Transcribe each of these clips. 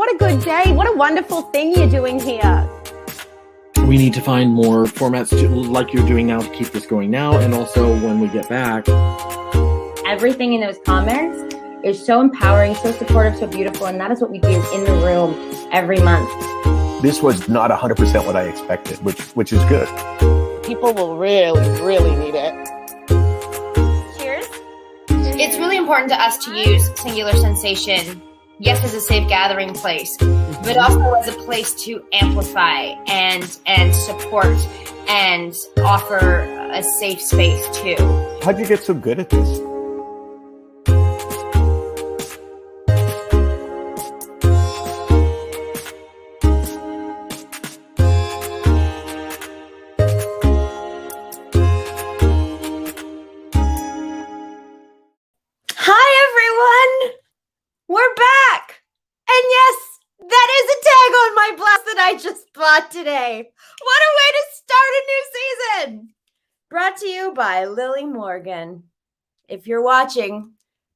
what a good day. What a wonderful thing you're doing here. We need to find more formats like you're doing now to keep this going now. And also when we get back. Everything in those comments is so empowering, so supportive, so beautiful. And that is what we do in the room every month. This was not 100% what I expected, which is good. People will really, really need it. Cheers. It's really important to us to use Singular Sensation, yes, as a safe gathering place, but also as a place to amplify and support and offer a safe space too. How'd you get so good at this? We're back! And yes, that is a tag on my blouse that I just bought today. What a way to start a new season! Brought to you by Lily Morgan. If you're watching,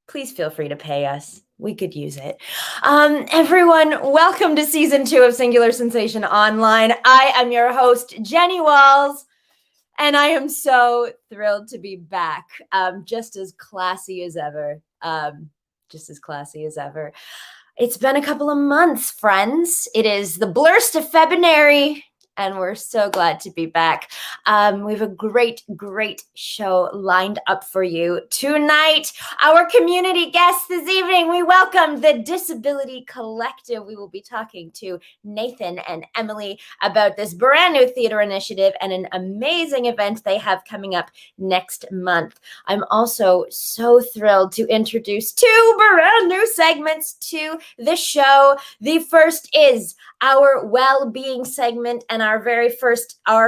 please feel free to pay us. We could use it. Everyone, welcome to season 2 of Singular Sensation Online. I am your host, Jenny Walls. And I am so thrilled to be back. Just as classy as ever. It's been a couple of months, friends. It is the blurst of February, and we're so glad to be back. We have a great show lined up for you tonight. Our community guests this evening, we welcome the Disability Collective. We will be talking to Nathan and Emily about this brand new theater initiative and an amazing event they have coming up next month. I'm also so thrilled to introduce 2 brand new segments to the show. The first is our well-being segment, and our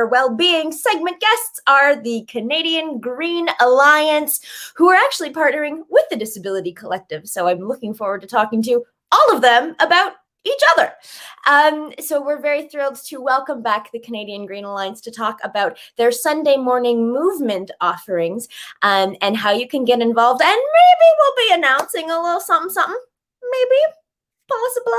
well-being segment guests are the Canadian Green Alliance, who are actually partnering with the Disability Collective. So I'm looking forward to talking to all of them about each other. So we're very thrilled to welcome back the Canadian Green Alliance to talk about their Sunday morning movement offerings and how you can get involved. And maybe we'll be announcing a little something, maybe, possibly.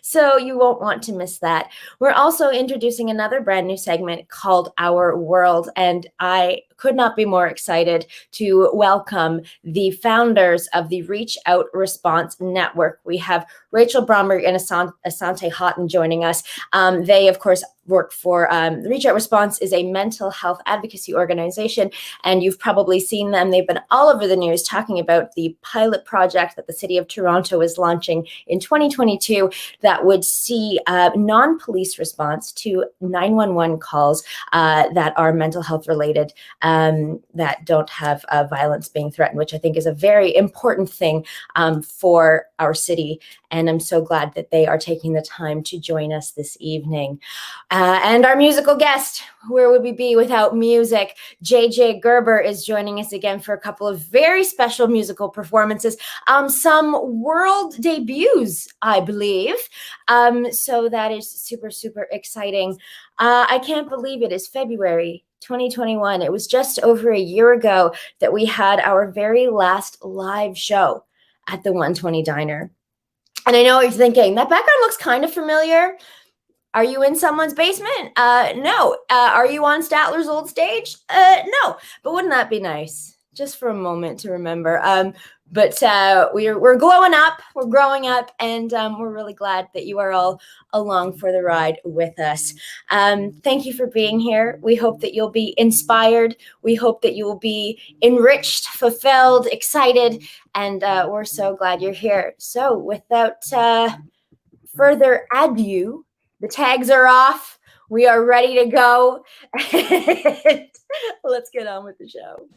So you won't want to miss that. We're also introducing another brand new segment called Our World, and I could not be more excited to welcome the founders of the Reach Out Response Network. We have Rachel Bromberg and Asante Houghton joining us. They, of course, work for Reach Out Response is a mental health advocacy organization, and you've probably seen them. They've been all over the news talking about the pilot project that the city of Toronto is launching in 2022 that would see non-police response to 911 calls that are mental health related, that don't have violence being threatened, which I think is a very important thing for our city. And I'm so glad that they are taking the time to join us this evening. And our musical guest, where would we be without music? JJ Gerber is joining us again for a couple of very special musical performances. Some world debuts, I believe. So that is super, super exciting. I can't believe it is February 2021. It was just over a year ago that we had our very last live show at the 120 Diner. And I know what you're thinking, that background looks kind of familiar. Are you in someone's basement? No. Are you on Statler's old stage? No. But wouldn't that be nice? Just for a moment to remember. But we're glowing up, we're growing up, and we're really glad that you are all along for the ride with us. Thank you for being here. We hope that you'll be inspired. We hope that you will be enriched, fulfilled, excited, and we're so glad you're here. So without further ado, the tags are off. We are ready to go. Let's get on with the show.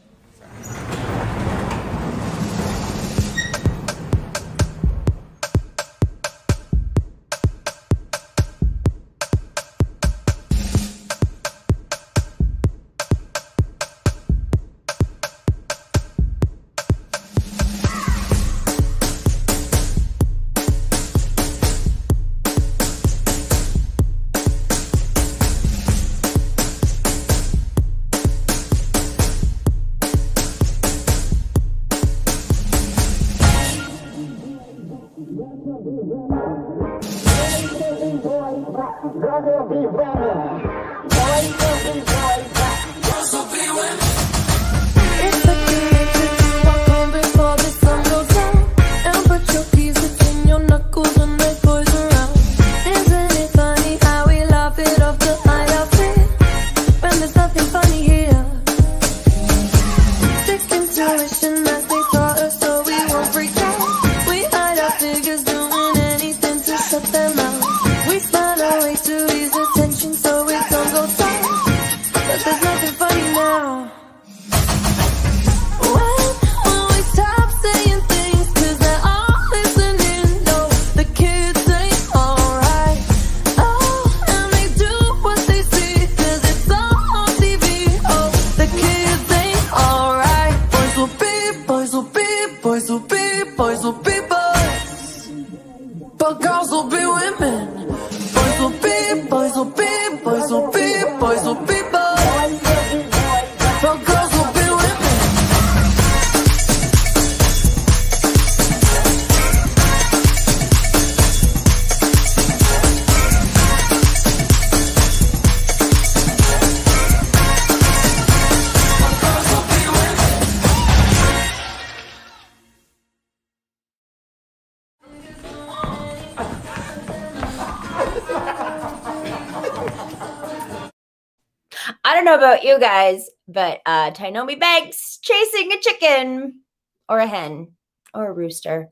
I don't know about you guys, but Tainomi Banks chasing a chicken or a hen or a rooster,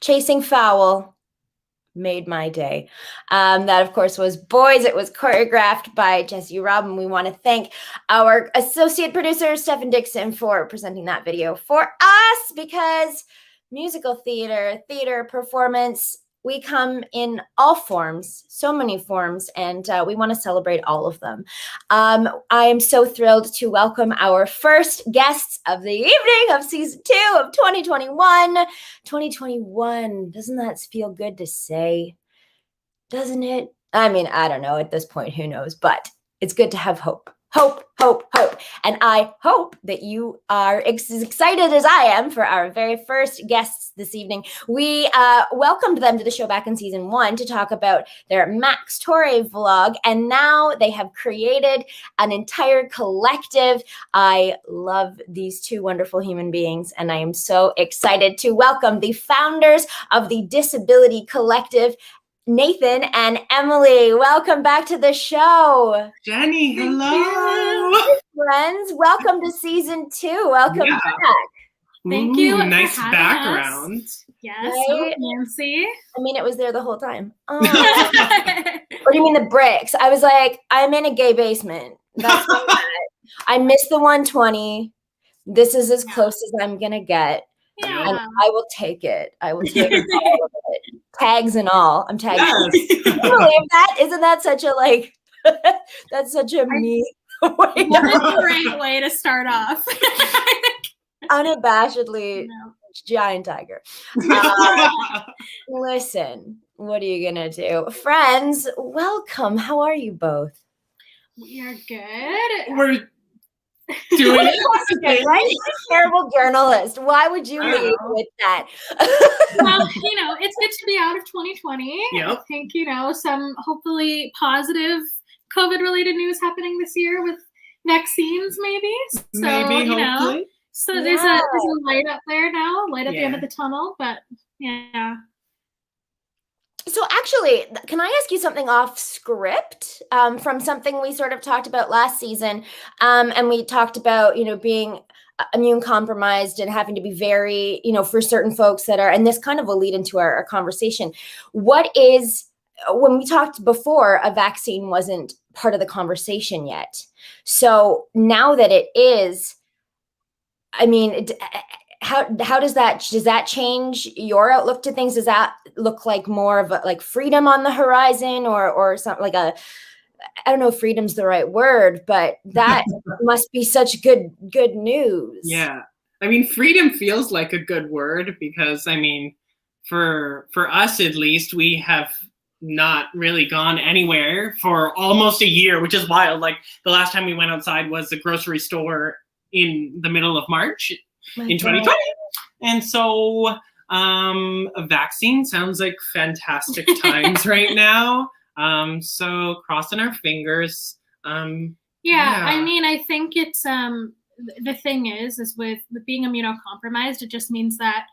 chasing fowl made my day. That, of course, was Boys. It was choreographed by Jesse Robin. We want to thank our associate producer, Stephen Dixon, for presenting that video for us, because musical theater performance, we come in all forms, so many forms, and we want to celebrate all of them. I am so thrilled to welcome our first guests of the evening of season 2 of 2021. 2021, doesn't that feel good to say? Doesn't it? I mean, I don't know at this point, who knows, but it's good to have hope. Hope. And I hope that you are as excited as I am for our very first guests this evening. We welcomed them to the show back in season 1 to talk about their Max Torre vlog, and now they have created an entire collective. I love these two wonderful human beings, and I am so excited to welcome the founders of the Disability Collective, Nathan and Emily. Welcome back to the show. Jenny, hello. Friends, welcome to season 2. Welcome back. Thank you. Nice for having background. us. Yes, Right? so fancy. I mean, it was there the whole time. Oh. What do you mean the bricks? I was like, I'm in a gay basement. That's what I'm at. I missed the 120. This is as close as I'm going to get. Yeah. And I will take it. I will take all of it. Tags and all. I'm tagging. Yes. Can you believe that? Isn't that such a that's such a me way What a great way to start off. unabashedly No. giant tiger. Listen, what are you gonna do? Friends, welcome. How are you both? We are good. We're doing it. Okay, right? You're a terrible journalist. Why would you I lead know. with that? Well, it's good to be out of 2020. Yep. I think, some hopefully positive COVID-related news happening this year with vaccines, maybe. So, Maybe, hopefully. So Yeah. there's a light up there now, light at the end Yeah. of the tunnel. But yeah. So actually, can I ask you something off script from something we sort of talked about last season? And we talked about, being immune compromised and having to be very, for certain folks that are, and this kind of will lead into our conversation. What is, when we talked before, a vaccine wasn't part of the conversation yet. So now that it is, I mean, how does that change your outlook to things? Does that look like more of a, freedom on the horizon, or something like I don't know if freedom's the right word, but that must be such good news. Yeah. I mean, freedom feels like a good word because, I mean, for us at least, we have not really gone anywhere for almost a year, which is wild. Like the last time we went outside was the grocery store in the middle of March in 2020. And so a vaccine sounds like fantastic times right now. So crossing our fingers. Yeah, I mean, I think it's the thing is with being immunocompromised, it just means that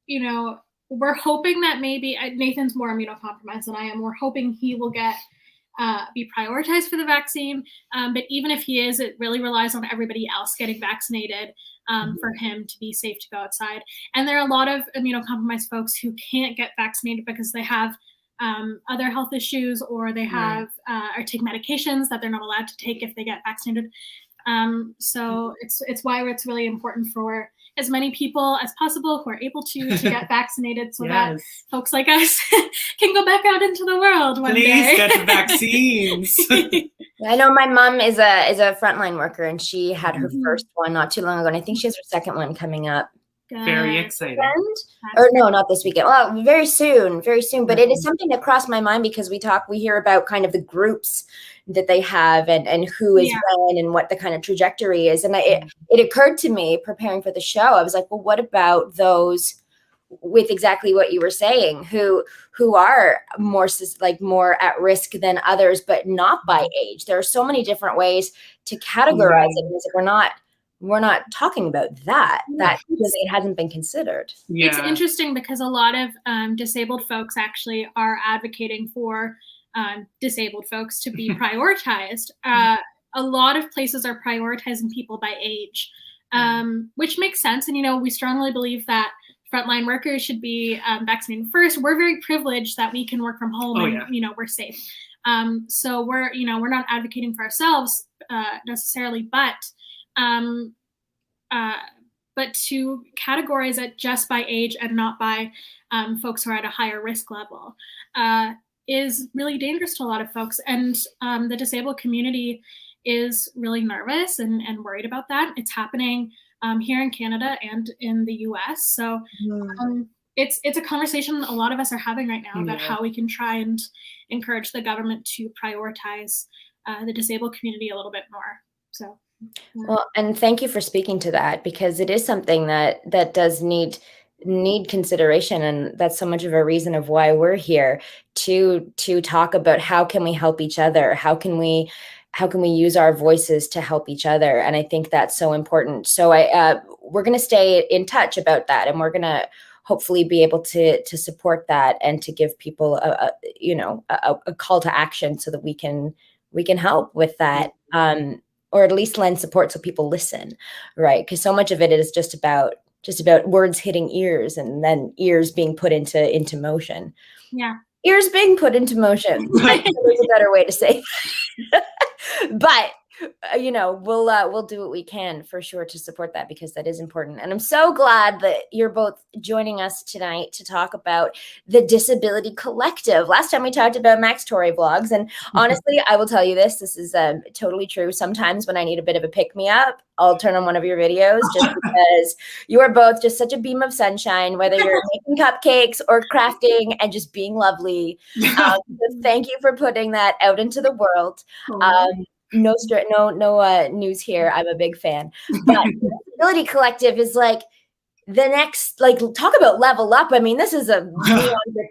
you know, we're hoping that maybe Nathan's more immunocompromised than I am. We're hoping he will be prioritized for the vaccine. But even if he is, it really relies on everybody else getting vaccinated for him to be safe to go outside. And there are a lot of immunocompromised folks who can't get vaccinated because they have other health issues, or they have or take medications that they're not allowed to take if they get vaccinated. So it's why it's really important for as many people as possible who are able to get vaccinated, so that folks like us can go back out into the world one day. Please get the vaccines. I know my mom is a frontline worker, and she had her first one not too long ago, and I think she has her second one coming up. Very exciting. Or no, not this weekend. Well, very soon. But it is something that crossed my mind because we hear about kind of the groups that they have and who is when and what the kind of trajectory is. And it occurred to me preparing for the show. I was like, well, what about those with exactly what you were saying, who are more at risk than others, but not by age? There are so many different ways to categorize it. It's like we're not talking about that because it hasn't been considered. Yeah. It's interesting because a lot of disabled folks actually are advocating for disabled folks to be prioritized. A lot of places are prioritizing people by age, which makes sense. And, we strongly believe that frontline workers should be vaccinated first. We're very privileged that we can work from home we're safe. So we're not advocating for ourselves necessarily, but to categorize it just by age and not by folks who are at a higher risk level is really dangerous to a lot of folks. And the disabled community is really nervous and worried about that. It's happening here in Canada and in the US. So it's a conversation a lot of us are having right now about how we can try and encourage the government to prioritize the disabled community a little bit more. So. Well, and thank you for speaking to that, because it is something that does need consideration, and that's so much of a reason of why we're here to talk about how can we help each other, how can we use our voices to help each other. And I think that's so important. So we're going to stay in touch about that, and we're going to hopefully be able to support that and to give people a call to action so that we can help with that. Or at least lend support so people listen, right? Because so much of it is just about words hitting ears and then ears being put into motion. Yeah. Ears being put into motion. I think there's a better way to say it. But we'll do what we can for sure to support that, because that is important. And I'm so glad that you're both joining us tonight to talk about the Disability Collective. Last time we talked about Max Torrey vlogs, and honestly, I will tell you this is totally true. Sometimes when I need a bit of a pick-me-up, I'll turn on one of your videos just because you are both just such a beam of sunshine, whether you're making cupcakes or crafting and just being lovely. So thank you for putting that out into the world. No news here. I'm a big fan. But the Disability Collective is like the next, talk about level up. I mean, this is a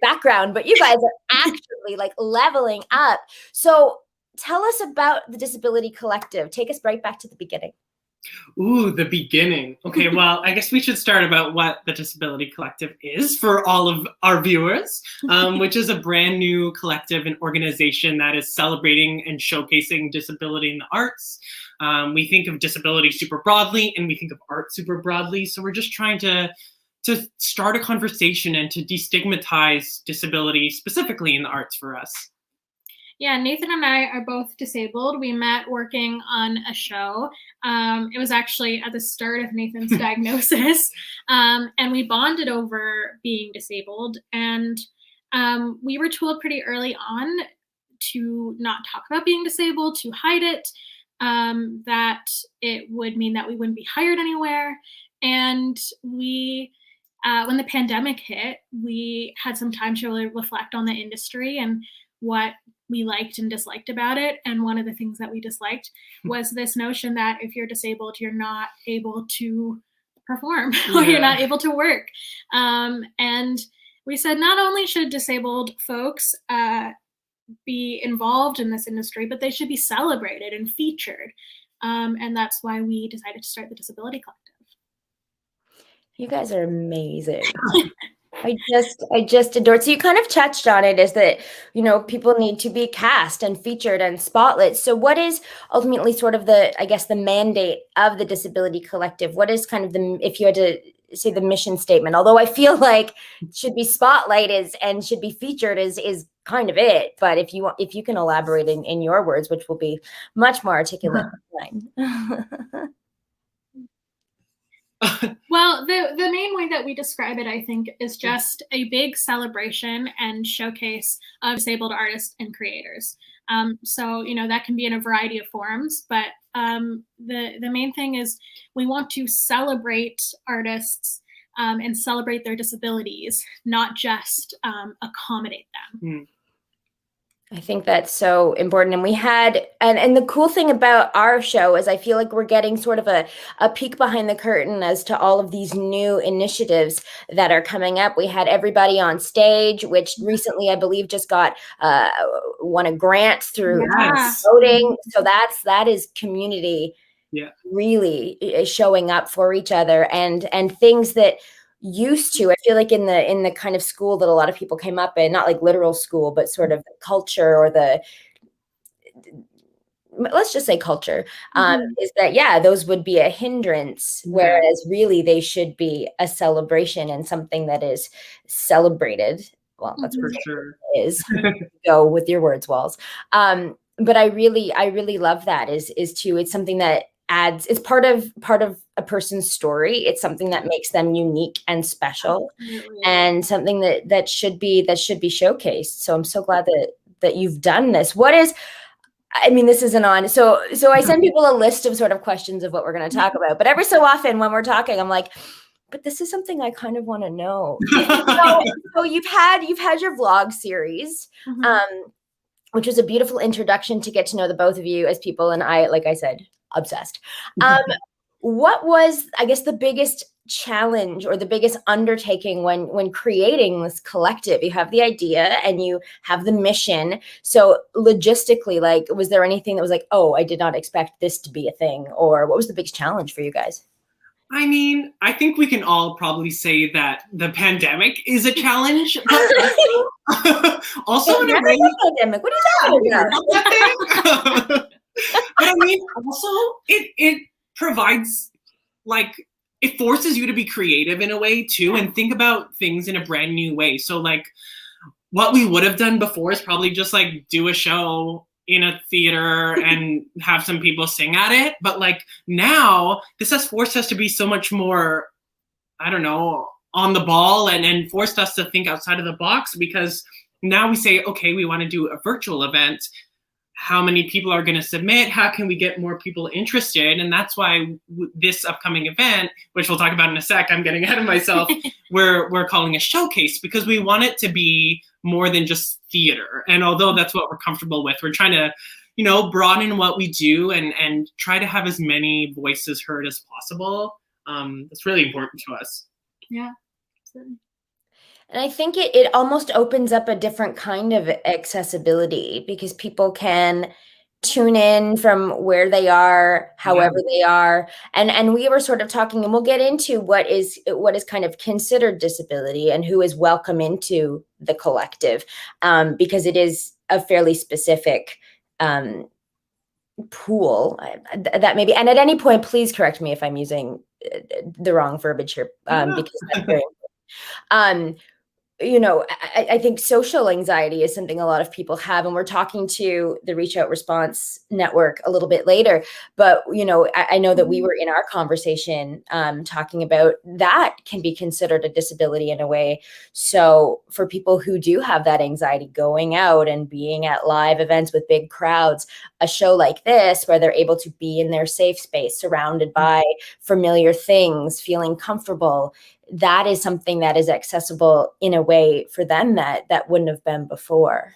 background, but you guys are actually leveling up. So tell us about the Disability Collective. Take us right back to the beginning. Ooh, the beginning. Okay, well, I guess we should start about what the Disability Collective is for all of our viewers, which is a brand new collective and organization that is celebrating and showcasing disability in the arts. We think of disability super broadly, and we think of art super broadly. So we're just trying to start a conversation and to destigmatize disability specifically in the arts for us. Yeah, Nathan and I are both disabled. We met working on a show. It was actually at the start of Nathan's diagnosis, and we bonded over being disabled. And we were told pretty early on to not talk about being disabled, to hide it, that it would mean that we wouldn't be hired anywhere. And we, when the pandemic hit, we had some time to really reflect on the industry and what we liked and disliked about it. And one of the things that we disliked was this notion that if you're disabled, you're not able to perform or you're not able to work. And we said not only should disabled folks be involved in this industry, but they should be celebrated and featured. And that's why we decided to start the Disability Collective. You guys are amazing. I just adore it. So you kind of touched on it, is that, you know, people need to be cast and featured and spotlit. So what is ultimately sort of the, I guess, the mandate of the Disability Collective? What is kind of the, if you had to say the mission statement, although I feel like should be spotlight and should be featured is kind of it. But if you can elaborate in your words, which will be much more articulate than mine. Well, the main way that we describe it, I think, is just a big celebration and showcase of disabled artists and creators. So, you know, that can be in a variety of forms, but the main thing is we want to celebrate artists and celebrate their disabilities, not just accommodate them. I think that's so important. And we had, and the cool thing about our show is I feel like we're getting sort of a peek behind the curtain as to all of these new initiatives that are coming up. We had Everybody on Stage, which recently I believe just got won a grant through voting. So that is community really showing up for each other, and things that used to, I feel like in the kind of school that a lot of people came up in, not like literal school, but sort of the culture, or the, let's just say culture, is that, those would be a hindrance, whereas really they should be a celebration and something that is celebrated. Well, that's what it is. Go with your words, Walls. But I really love that it's something that adds, it's part of a person's story. It's something that makes them unique and special, and something that should be showcased. So I'm so glad that you've done this. What is, I mean, this isn't on. So I send people a list of sort of questions of what we're going to talk about, but every so often when we're talking, I'm like, but this is something I kind of want to know. So you've had your vlog series, which was a beautiful introduction to get to know the both of you as people. And I, like I said, obsessed. What was, I guess, the biggest challenge or the biggest undertaking when creating this collective? You have the idea and you have the mission. So logistically, like, was there anything that was like, oh, I did not expect this to be a thing? Or what was the biggest challenge for you guys? I mean, I think we can all probably say that the pandemic is a challenge. Also, in a way, pandemic. What are you talking about? But I mean, also it provides, like, it forces you to be creative in a way too, and think about things in a brand new way. So like, what we would have done before is probably just like do a show in a theater and have some people sing at it. But like now, this has forced us to be so much more, I don't know, on the ball, and forced us to think outside of the box, because now we say, okay, we want to do a virtual event. How many people are going to submit? How can we get more people interested? And that's why this upcoming event, which we'll talk about in a sec, I'm getting ahead of myself, we're calling a showcase, because we want it to be more than just theater. And although that's what we're comfortable with, we're trying to, you know, broaden what we do and try to have as many voices heard as possible. That's really important to us. Yeah, absolutely. And I think it almost opens up a different kind of accessibility, because people can tune in from where they are, however they are. And we were sort of talking, and we'll get into what is kind of considered disability and who is welcome into the collective, because it is a fairly specific pool that maybe, and at any point, please correct me if I'm using the wrong verbiage here, because that's very important. You know, I think social anxiety is something a lot of people have, and we're talking to the Reach Out Response Network a little bit later. But, you know, I know that we were in our conversation talking about that can be considered a disability in a way. So for people who do have that anxiety, going out and being at live events with big crowds, a show like this where they're able to be in their safe space, surrounded by familiar things, feeling comfortable, that is something that is accessible in a way for them that wouldn't have been before.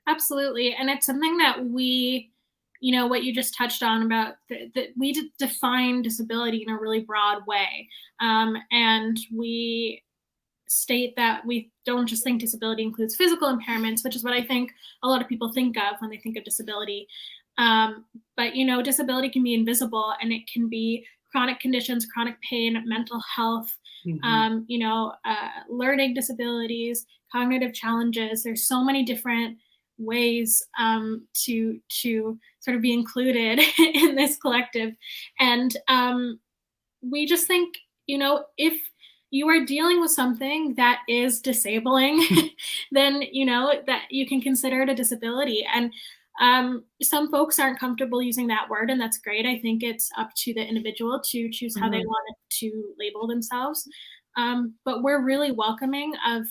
Absolutely. And it's something that we, you know, what you just touched on about that we define disability in a really broad way. And we state that we don't just think disability includes physical impairments, which is what I think a lot of people think of when they think of disability. But, disability can be invisible, and it can be chronic conditions, chronic pain, mental health, learning disabilities, cognitive challenges. There's so many different ways to sort of be included in this collective. And we just think, if you are dealing with something that is disabling, then, that you can consider it a disability. And some folks aren't comfortable using that word, and that's great. I think it's up to the individual to choose how they want to label themselves. But we're really welcoming of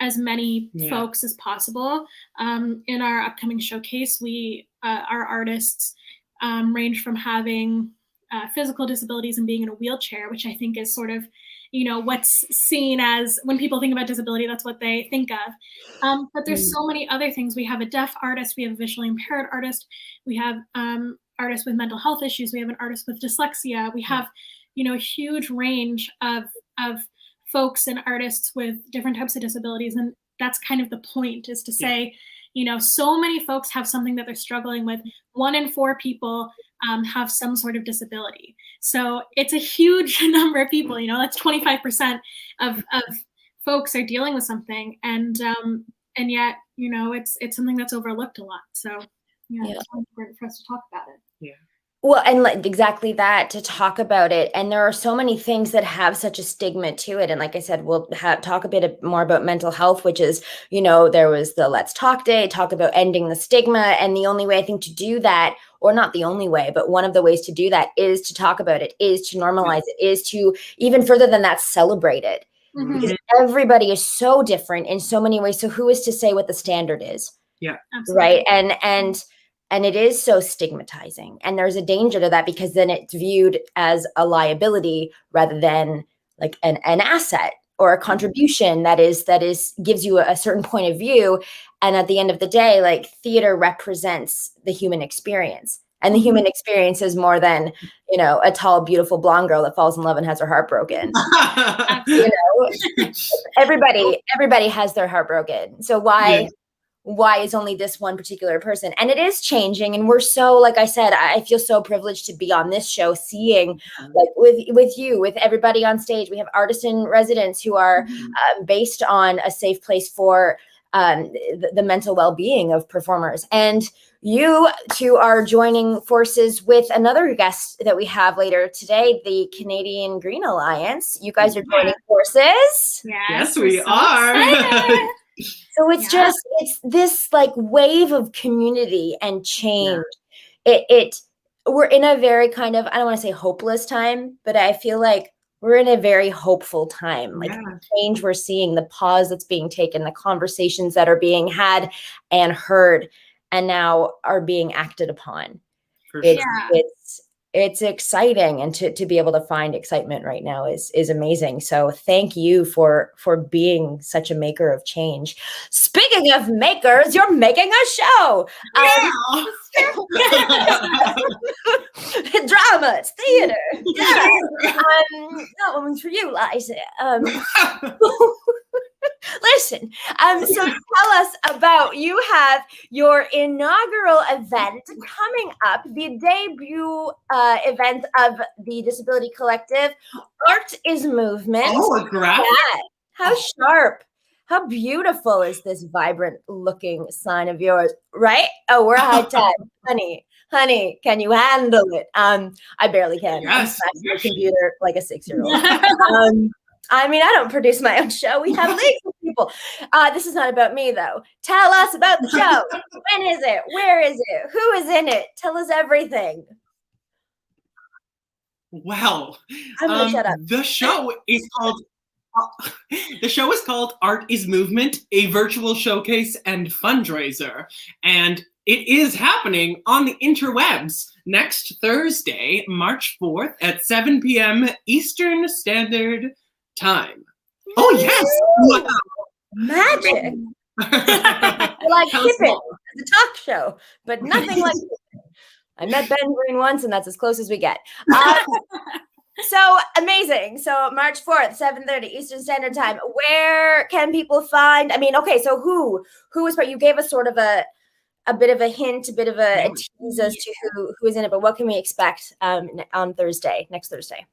as many folks as possible. In our upcoming showcase, our artists range from having physical disabilities and being in a wheelchair, which I think is sort of, what's seen as, when people think about disability, that's what they think of. But there's so many other things. We have a deaf artist, we have a visually impaired artist, we have artists with mental health issues, we have an artist with dyslexia, we have, a huge range of folks and artists with different types of disabilities. And that's kind of the point, is to say, so many folks have something that they're struggling with. 1 in 4 people have some sort of disability. So it's a huge number of people, that's 25% of folks are dealing with something. And yet, it's something that's overlooked a lot. So it's important for us to talk about it. Yeah. Well, and exactly that, to talk about it. And there are so many things that have such a stigma to it. And like I said, we'll talk a bit more about mental health, which is, there was the Let's Talk Day, talk about ending the stigma. And the only way I think to do that, or not the only way, but one of the ways to do that is to talk about it, is to normalize it, is to, even further than that, celebrate it. Because everybody is so different in so many ways. So who is to say what the standard is? Yeah, absolutely. Right. And it is so stigmatizing, and there's a danger to that, because then it's viewed as a liability rather than like an asset or a contribution that gives you a certain point of view. And at the end of the day, like, theater represents the human experience, and the human experience is more than, a tall, beautiful blonde girl that falls in love and has her heart broken. Everybody has their heart broken. So why is only this one particular person? And it is changing. And we're so, like I said, I feel so privileged to be on this show, seeing, like, with you, with everybody on stage. We have artists in residence who are based on a safe place for the mental well-being of performers. And you two are joining forces with another guest that we have later today, the Canadian Green Alliance. You guys are joining forces. Yes, we are. So it's it's this like wave of community and change. We're in a very kind of, I don't want to say hopeless time, but I feel like we're in a very hopeful time. Like, the change we're seeing, the pause that's being taken, the conversations that are being had and heard and now are being acted upon. It's exciting, and to be able to find excitement right now is amazing. So thank you for being such a maker of change. Speaking of makers, you're making a show. Drama, it's theater. That one's for you, Liza. Listen, so tell us about, you have your inaugural event coming up, the debut event of the Disability Collective, Art is Movement. Oh, a graphic? Yeah. How sharp. How beautiful is this vibrant looking sign of yours, right? Oh, we're high tech. Honey, can you handle it? I barely can. Yes. I'm smashing the computer like a 6-year-old. I mean, I don't produce my own show. We have legal people. This is not about me, though. Tell us about the show. When is it? Where is it? Who is in it? Tell us everything. Well, I'm gonna shut up. The show is called Art is Movement, a virtual showcase and fundraiser. And it is happening on the interwebs next Thursday, March 4th at 7 p.m. Eastern Standard Time. Oh, yes! Wow. Magic! Like Pippin, the talk show, but nothing like Pippin. I met Ben Green once, and that's as close as we get. So amazing. So March 4th, 7:30 Eastern Standard Time. Where can people find? I mean, okay, so who is part? You gave us sort of a bit of a hint, a bit of a tease as to who is in it, but what can we expect on Thursday, next Thursday?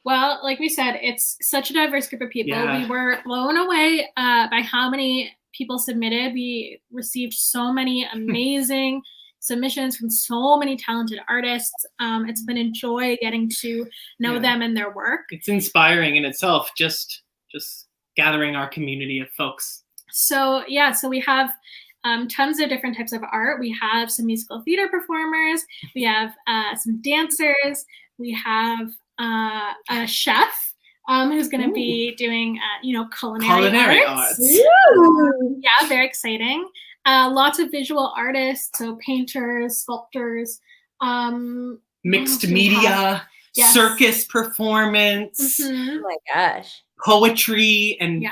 Well, like we said, it's such a diverse group of people. Yeah. We were blown away by how many people submitted. We received so many amazing submissions from so many talented artists. It's been a joy getting to know them and their work. It's inspiring in itself, just gathering our community of folks. So yeah, so we have tons of different types of art. We have some musical theater performers. We have some dancers. We have a chef who's going to be doing, culinary arts. Yeah, very exciting. Lots of visual artists, so painters, sculptors, mixed media, circus performance. Oh my gosh. Poetry and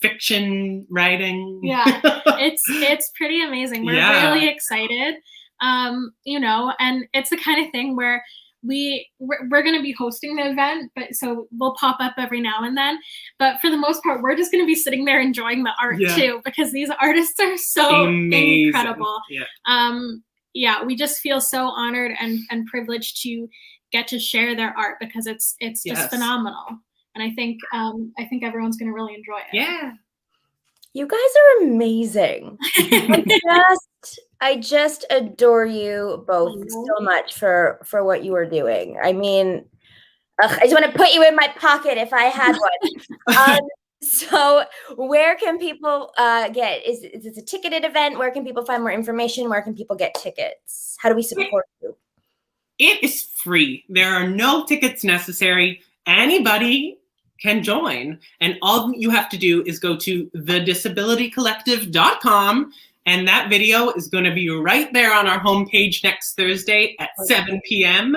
fiction writing. Yeah, it's pretty amazing. We're really excited. And it's the kind of thing where we're going to be hosting the event, but so we'll pop up every now and then. But for the most part, we're just going to be sitting there enjoying the art too, because these artists are so incredible. We just feel so honored and privileged to get to share their art, because it's just phenomenal. And I think everyone's going to really enjoy it. Yeah. You guys are amazing. I just adore you both so much for what you are doing. I mean, I just want to put you in my pocket if I had one. So where can people get, is this a ticketed event? Where can people find more information? Where can people get tickets? How do we support you? It is free. There are no tickets necessary. Anybody can join. And all you have to do is go to thedisabilitycollective.com, and that video is going to be right there on our homepage next Thursday at 7 p.m.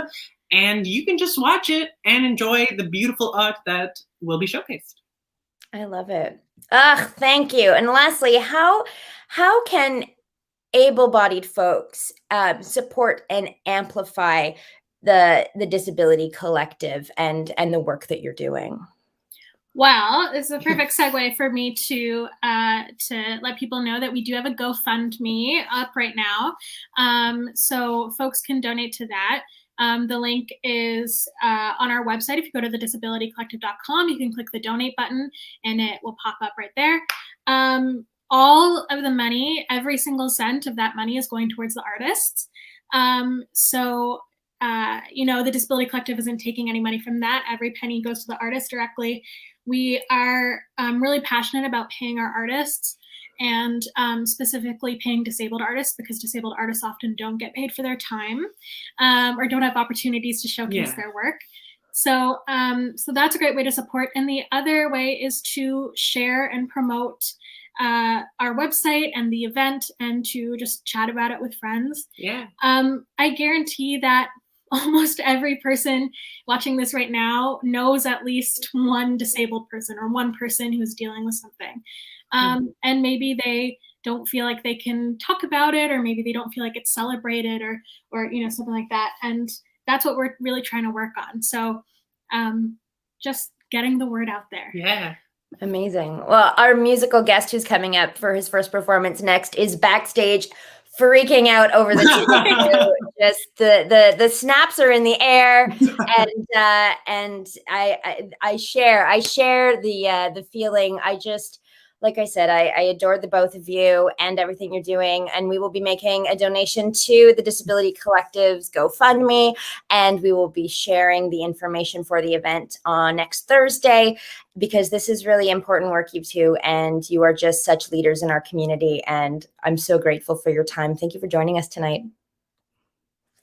And you can just watch it and enjoy the beautiful art that will be showcased. I love it. Thank you. And lastly, how can able-bodied folks support and amplify the Disability Collective and the work that you're doing? Well, it's a perfect segue for me to let people know that we do have a GoFundMe up right now. So folks can donate to that. The link is on our website. If you go to thedisabilitycollective.com, you can click the donate button and it will pop up right there. All of the money, every single cent of that money is going towards the artists. The Disability Collective isn't taking any money from that. Every penny goes to the artist directly. We are really passionate about paying our artists, and specifically paying disabled artists, because disabled artists often don't get paid for their time or don't have opportunities to showcase their work. So that's a great way to support. And the other way is to share and promote our website and the event, and to just chat about it with friends. Yeah. I guarantee that almost every person watching this right now knows at least one disabled person or one person who's dealing with something. And maybe they don't feel like they can talk about it, or maybe they don't feel like it's celebrated, or something like that. And that's what we're really trying to work on. So just getting the word out there. Yeah. Amazing. Well, our musical guest who's coming up for his first performance next is backstage freaking out over the just the snaps are in the air, and I share the feeling. I just, like I said, I adore the both of you and everything you're doing. And we will be making a donation to the Disability Collective's GoFundMe, and we will be sharing the information for the event on next Thursday, because this is really important work, you two, and you are just such leaders in our community. And I'm so grateful for your time. Thank you for joining us tonight.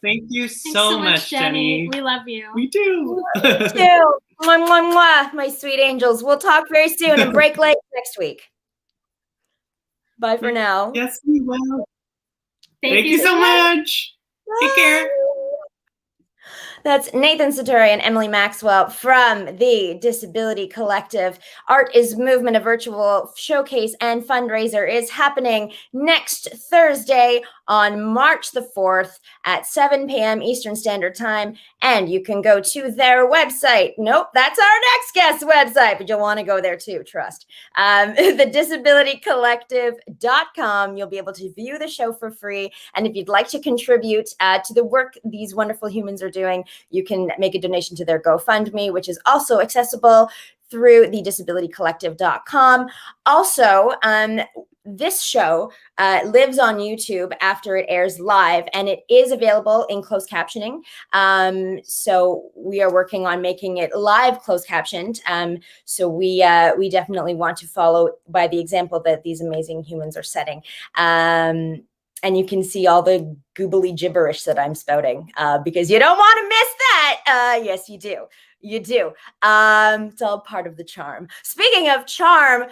Thank you Thanks so much, Jenny. We love you. We do. You too. Mwah, mwah, mwah, my sweet angels. We'll talk very soon and break legs next week. Bye for now. Yes, we will. Thank you so much. Take care. That's Nathan Satori and Emily Maxwell from the Disability Collective. Art is Movement, a virtual showcase and fundraiser, is happening next Thursday on March the 4th at 7 p.m. Eastern Standard Time. And you can go to their website. Nope, that's our next guest's website, but you'll want to go there too, trust. The disabilitycollective.com. You'll be able to view the show for free. And if you'd like to contribute to the work these wonderful humans are doing, you can make a donation to their GoFundMe, which is also accessible through the disabilitycollective.com. Also, this show lives on YouTube after it airs live, and it is available in closed captioning. So we are working on making it live closed captioned. So we definitely want to follow by the example that these amazing humans are setting. And you can see all the googly gibberish that I'm spouting because you don't want to miss that. Yes, you do. You do. It's all part of the charm. Speaking of charm,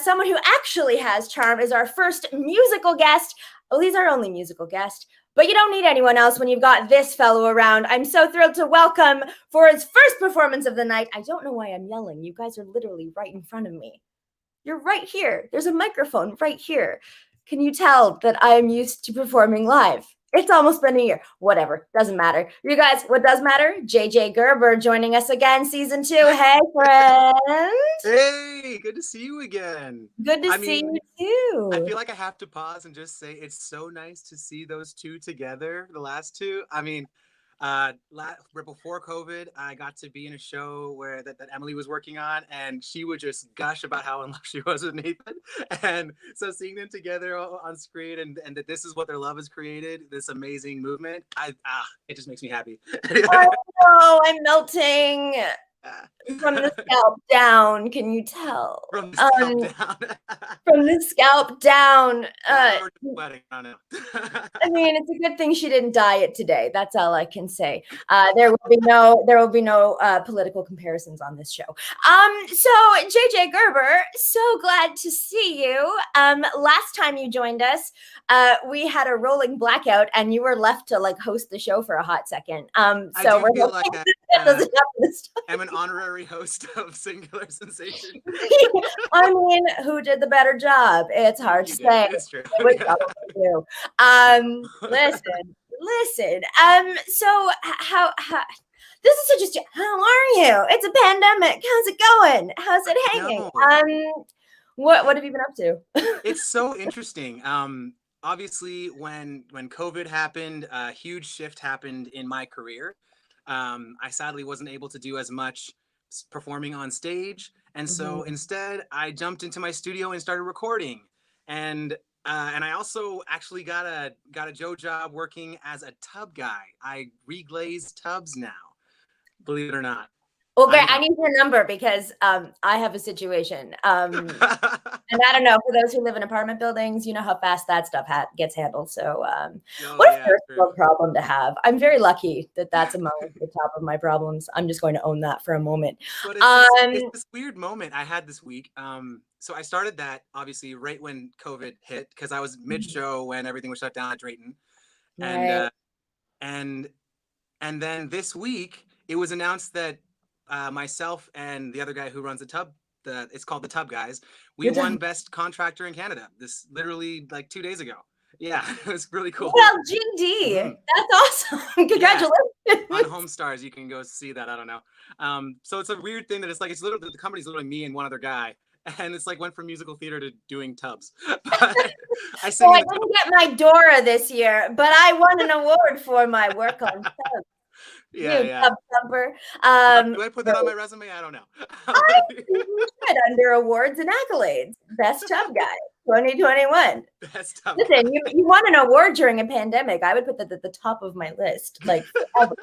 someone who actually has charm is our first musical guest. Well, he's our only musical guest, but you don't need anyone else when you've got this fellow around. I'm so thrilled to welcome for his first performance of the night. I don't know why I'm yelling. You guys are literally right in front of me. You're right here. There's a microphone right here. Can you tell that I am used to performing live? It's almost been a year. Whatever. Doesn't matter. You guys, what does matter? JJ Gerber joining us again, season 2. Hey, friend. Hey, good to see you again. Good to see you too. I feel like I have to pause and just say it's so nice to see those two together, the last two. I mean, before COVID, I got to be in a show where that Emily was working on, and she would just gush about how in love she was with Nathan. And so seeing them together on screen and that this is what their love has created, this amazing movement, it just makes me happy. Oh no, I'm melting. From the scalp down, can you tell? From the scalp down. From the scalp down. Sweating. I don't know. I mean, it's a good thing she didn't diet today. That's all I can say. There will be no political comparisons on this show. So JJ Gerber, so glad to see you. Last time you joined us, we had a rolling blackout, and you were left to like host the show for a hot second. So we're feel like I'm an honorary host of Singular Sensation. I mean, who did the better job? It's hard to say. It's true. Listen. So how this is such a how are you? It's a pandemic. How's it going? How's it hanging? What have you been up to? It's so interesting. Obviously, when COVID happened, a huge shift happened in my career. I sadly wasn't able to do as much performing on stage, and so instead I jumped into my studio and started recording. And I also actually got a Joe job working as a tub guy. I reglaze tubs now, believe it or not. Well, great. I need your number because I have a situation. And I don't know, for those who live in apartment buildings, you know how fast that stuff gets handled. So what a first world problem to have. I'm very lucky that that's among the top of my problems. I'm just going to own that for a moment. But it's this weird moment I had this week. So I started that obviously right when COVID hit, because I was mid-show when everything was shut down at Drayton. Right. And then this week it was announced that myself and the other guy who runs the tub, it's called the Tub Guys, we won Best Contractor in Canada. This literally like 2 days ago. Yeah, it was really cool. Well, GD, that's awesome. Congratulations. Yeah. On Homestars, you can go see that. I don't know. So it's a weird thing that it's literally the company's literally me and one other guy, and it's like went from musical theater to doing tubs. But I didn't get my Dora this year, but I won an award for my work on tubs. Yeah. Tub thumper. Do I put that on my resume? I don't know. You should, under awards and accolades. Best Tub Guy 2021. Best Tub Listen, you won an award during a pandemic. I would put that at the top of my list, like forever.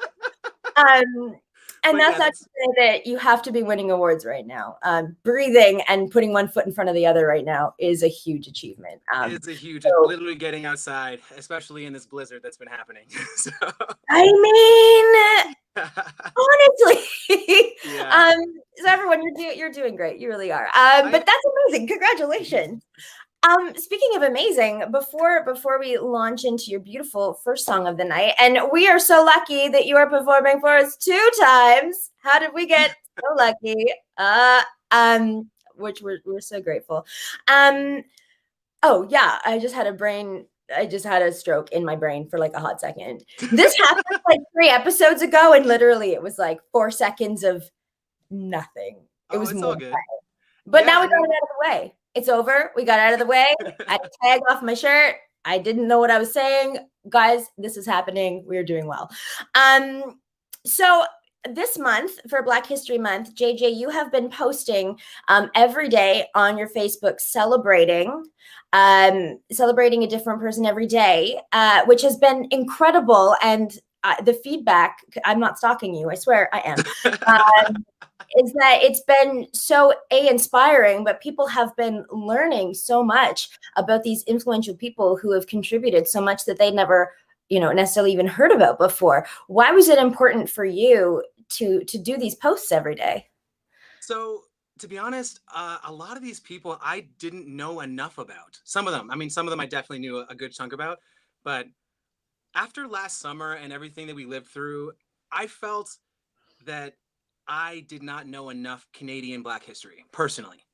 And that's not to say that you have to be winning awards right now. Breathing and putting one foot in front of the other right now is a huge achievement. It's a huge, literally getting outside, especially in this blizzard that's been happening. So. I mean, honestly, yeah. So everyone, you're doing great. You really are. But that's amazing. Congratulations. Speaking of amazing, before we launch into your beautiful first song of the night, and we are so lucky that you are performing for us 2 times. How did we get so lucky? Which we're so grateful. Oh yeah, I just had a stroke in my brain for like a hot second. This happened like 3 episodes ago, and literally it was like 4 seconds of nothing. It was it's more all good. but now we got it out of the way. It's over. We got it out of the way. I tag off my shirt. I didn't know what I was saying. Guys, this is happening. We're doing well. So this month, for Black History Month, JJ, you have been posting every day on your Facebook celebrating a different person every day, which has been incredible. And the feedback, I'm not stalking you, I swear I am, is that it's been so inspiring, but people have been learning so much about these influential people who have contributed so much that they never, necessarily even heard about before. Why was it important for you to do these posts every day? So, to be honest, a lot of these people I didn't know enough about. Some of them I definitely knew a good chunk about, but after last summer and everything that we lived through, I felt that I did not know enough Canadian Black history personally.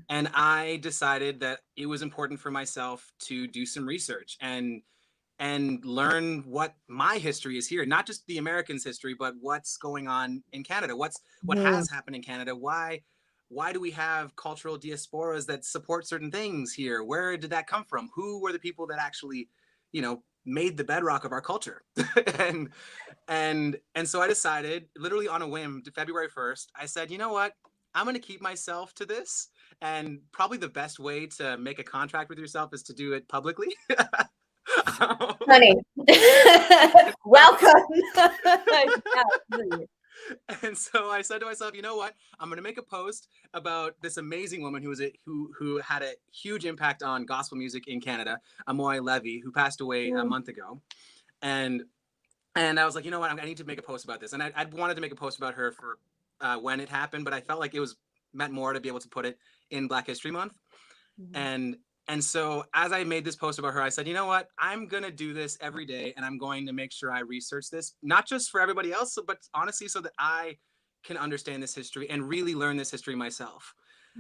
And I decided that it was important for myself to do some research and learn what my history is here, not just the Americans' history, but what's going on in Canada, what has happened in Canada, why do we have cultural diasporas that support certain things here? Where did that come from? Who were the people that actually, made the bedrock of our culture? and so I decided, literally on a whim, February 1st, I said, you know what? I'm going to keep myself to this. And probably the best way to make a contract with yourself is to do it publicly. Honey, welcome. And so I said to myself, you know what? I'm going to make a post about this amazing woman who had a huge impact on gospel music in Canada, Amoy Levy, who passed away a month ago. And I was like, you know what? I need to make a post about this. And I wanted to make a post about her for when it happened, but I felt like it was meant more to be able to put it in Black History Month. And so as I made this post about her, I said, you know what? I'm going to do this every day, and I'm going to make sure I research this, not just for everybody else, but honestly, so that I can understand this history and really learn this history myself.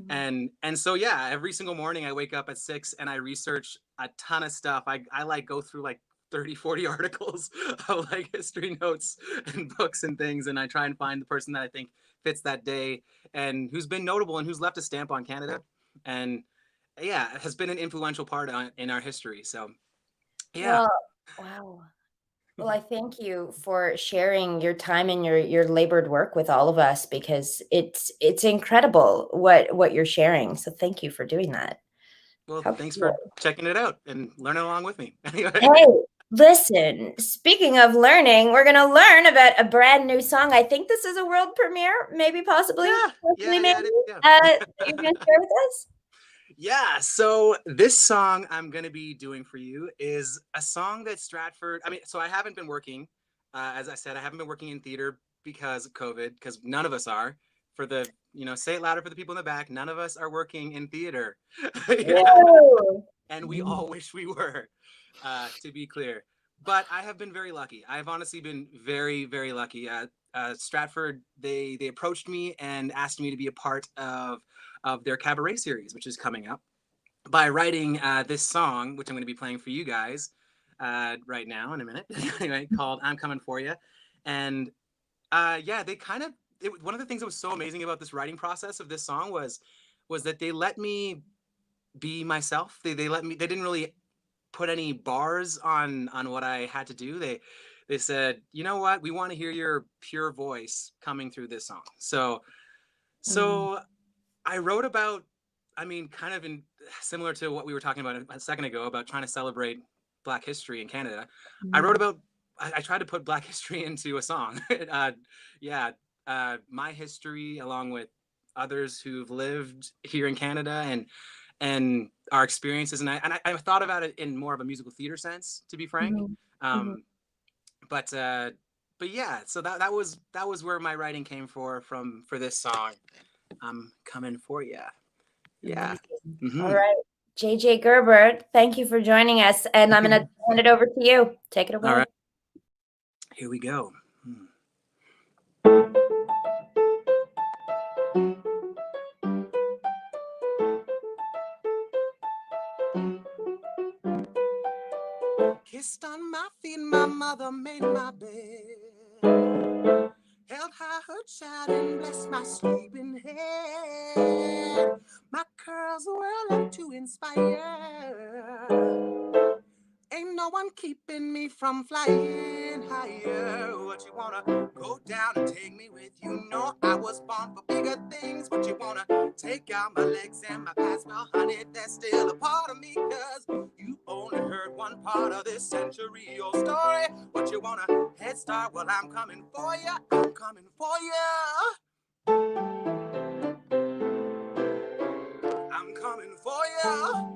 And so, yeah, every single morning I wake up at 6 and I research a ton of stuff. I like go through like 30, 40 articles of like history notes and books and things. And I try and find the person that I think fits that day and who's been notable and who's left a stamp on Canada. And yeah, it has been an influential part in our history. So, yeah. Wow. Well, I thank you for sharing your time and your labored work with all of us, because it's incredible what you're sharing. So thank you for doing that. Well, thanks for checking it out and learning along with me. Anyway. Hey, listen, speaking of learning, we're going to learn about a brand new song. I think this is a world premiere, maybe, possibly. Yeah. You're going to share with us? Yeah, so this song I'm going to be doing for you is a song that Stratford, so I haven't been working, as I said, I haven't been working in theater because of COVID, because none of us are. For the, say it louder for the people in the back, none of us are working in theater. And we all wish we were, to be clear. But I have been very lucky. I've honestly been very, very lucky. Stratford, they approached me and asked me to be a part of their cabaret series, which is coming up, by writing this song, which I'm going to be playing for you guys right now in a minute, anyway, called I'm Coming For You. And they kind of, one of the things that was so amazing about this writing process of this song was that they let me be myself. They didn't really put any bars on what I had to do. They said, you know what, we want to hear your pure voice coming through this song. So I wrote about, kind of similar to what we were talking about a second ago about trying to celebrate Black history in Canada. I wrote about, I tried to put Black history into a song. My history along with others who've lived here in Canada and our experiences. And I thought about it in more of a musical theater sense, to be frank. But yeah, so that was where my writing came for this song. I'm Coming For You. Yeah. All right. JJ Gerber, thank you for joining us. And I'm going to hand it over to you. Take it away. All right. Here we go. Kissed on my feet, my mother made my bed. Held high her child and blessed my sleeping head. My curls were left to inspire. Ain't no one keeping me from flying higher. What you wanna go down and take me with you? Know I was born for bigger things. What you wanna take out my legs and my past? Well, honey, that's still a part of me, cause you only heard one part of this century-old story. What you wanna head start? Well, I'm coming for you. I'm coming for you. I'm coming for you.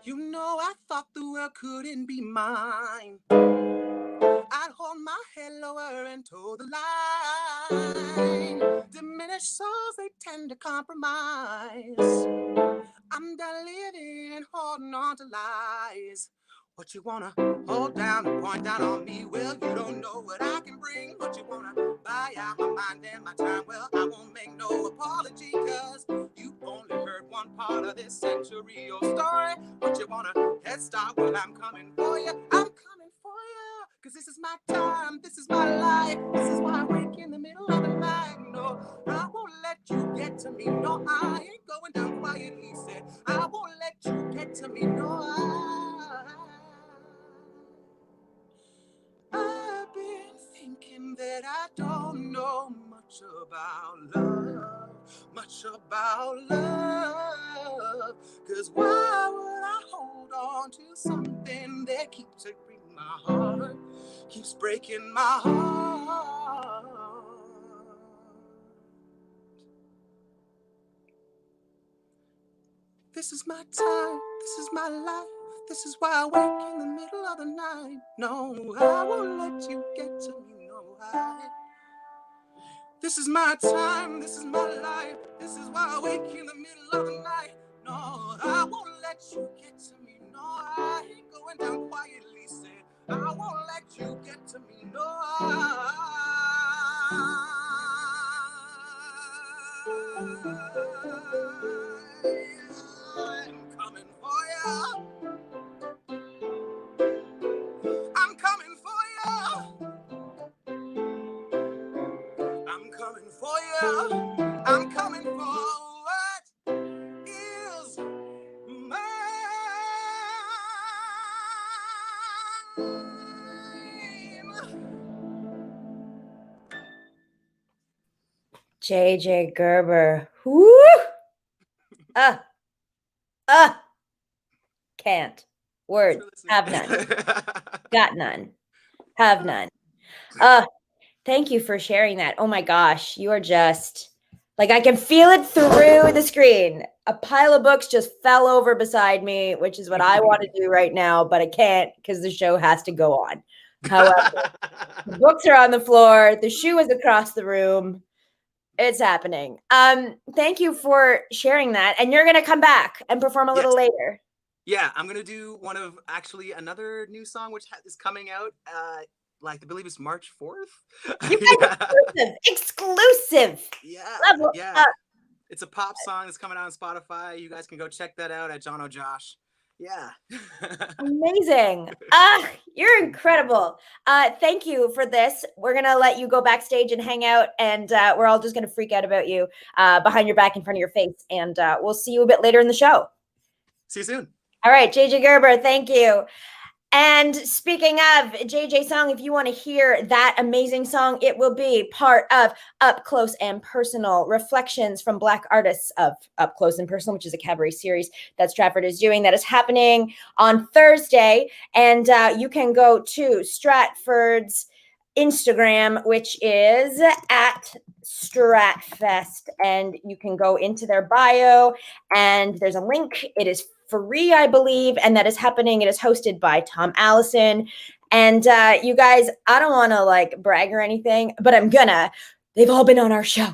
You know I thought the world couldn't be mine. I'd hold my head lower and toe the line. Diminished souls, they tend to compromise. I'm done living, holding on to lies. What you wanna hold down and point down on me? Well, you don't know what I can bring. What you wanna buy out my mind and my time? Well, I won't make no apology, cause you only heard one part of this century-old story. What you wanna head start? Well, I'm coming for you. I'm coming for you. Cause this is my time, this is my life. This is why I wake in the middle of the night. No, I won't let you get to me. No, I ain't going down quietly. Said I won't let you get to me. No, I've been thinking that I don't know much about love. Much about love. Cause why would I hold on to something that keeps breaking my heart? Keeps breaking my heart. This is my time, this is my life. This is why I wake in the middle of the night. No, I won't let you get to me, no, This is my time, this is my life. This is why I wake in the middle of the night. No, I won't let you get to me, no, I ain't going down quietly, said I won't let you get to me, no, I'm coming for you. I'm coming for you. I'm coming for you. I'm coming for what is mine. JJ Gerber. Woo! Can't. Words. Have none. Got none. Have none. Thank you for sharing that. Oh my gosh. You are just like, I can feel it through the screen. A pile of books just fell over beside me, which is what I want to do right now, but I can't because the show has to go on. However, the books are on the floor. The shoe is across the room. It's happening. Thank you for sharing that. And you're going to come back and perform a little later. Yeah, I'm going to do one of actually another new song, which is coming out, like I believe it's March 4th. You guys exclusive. Yeah. Level up. It's a pop song that's coming out on Spotify. You guys can go check that out at John O'Josh. Yeah. Amazing. You're incredible. Thank you for this. We're going to let you go backstage and hang out, and we're all just going to freak out about you behind your back, in front of your face. And we'll see you a bit later in the show. See you soon. All right, JJ Gerber, thank you. And speaking of JJ song, if you want to hear that amazing song, it will be part of Up Close and Personal, Reflections from Black Artists of Up Close and Personal, which is a cabaret series that Stratford is doing that is happening on Thursday. And you can go to Stratford's Instagram, which is at Stratfest, and you can go into their bio and there's a link. It is free, I believe, and that is happening. It is hosted by Tom Allison. And you guys, I don't want to like brag or anything, but I'm gonna. They've all been on our show.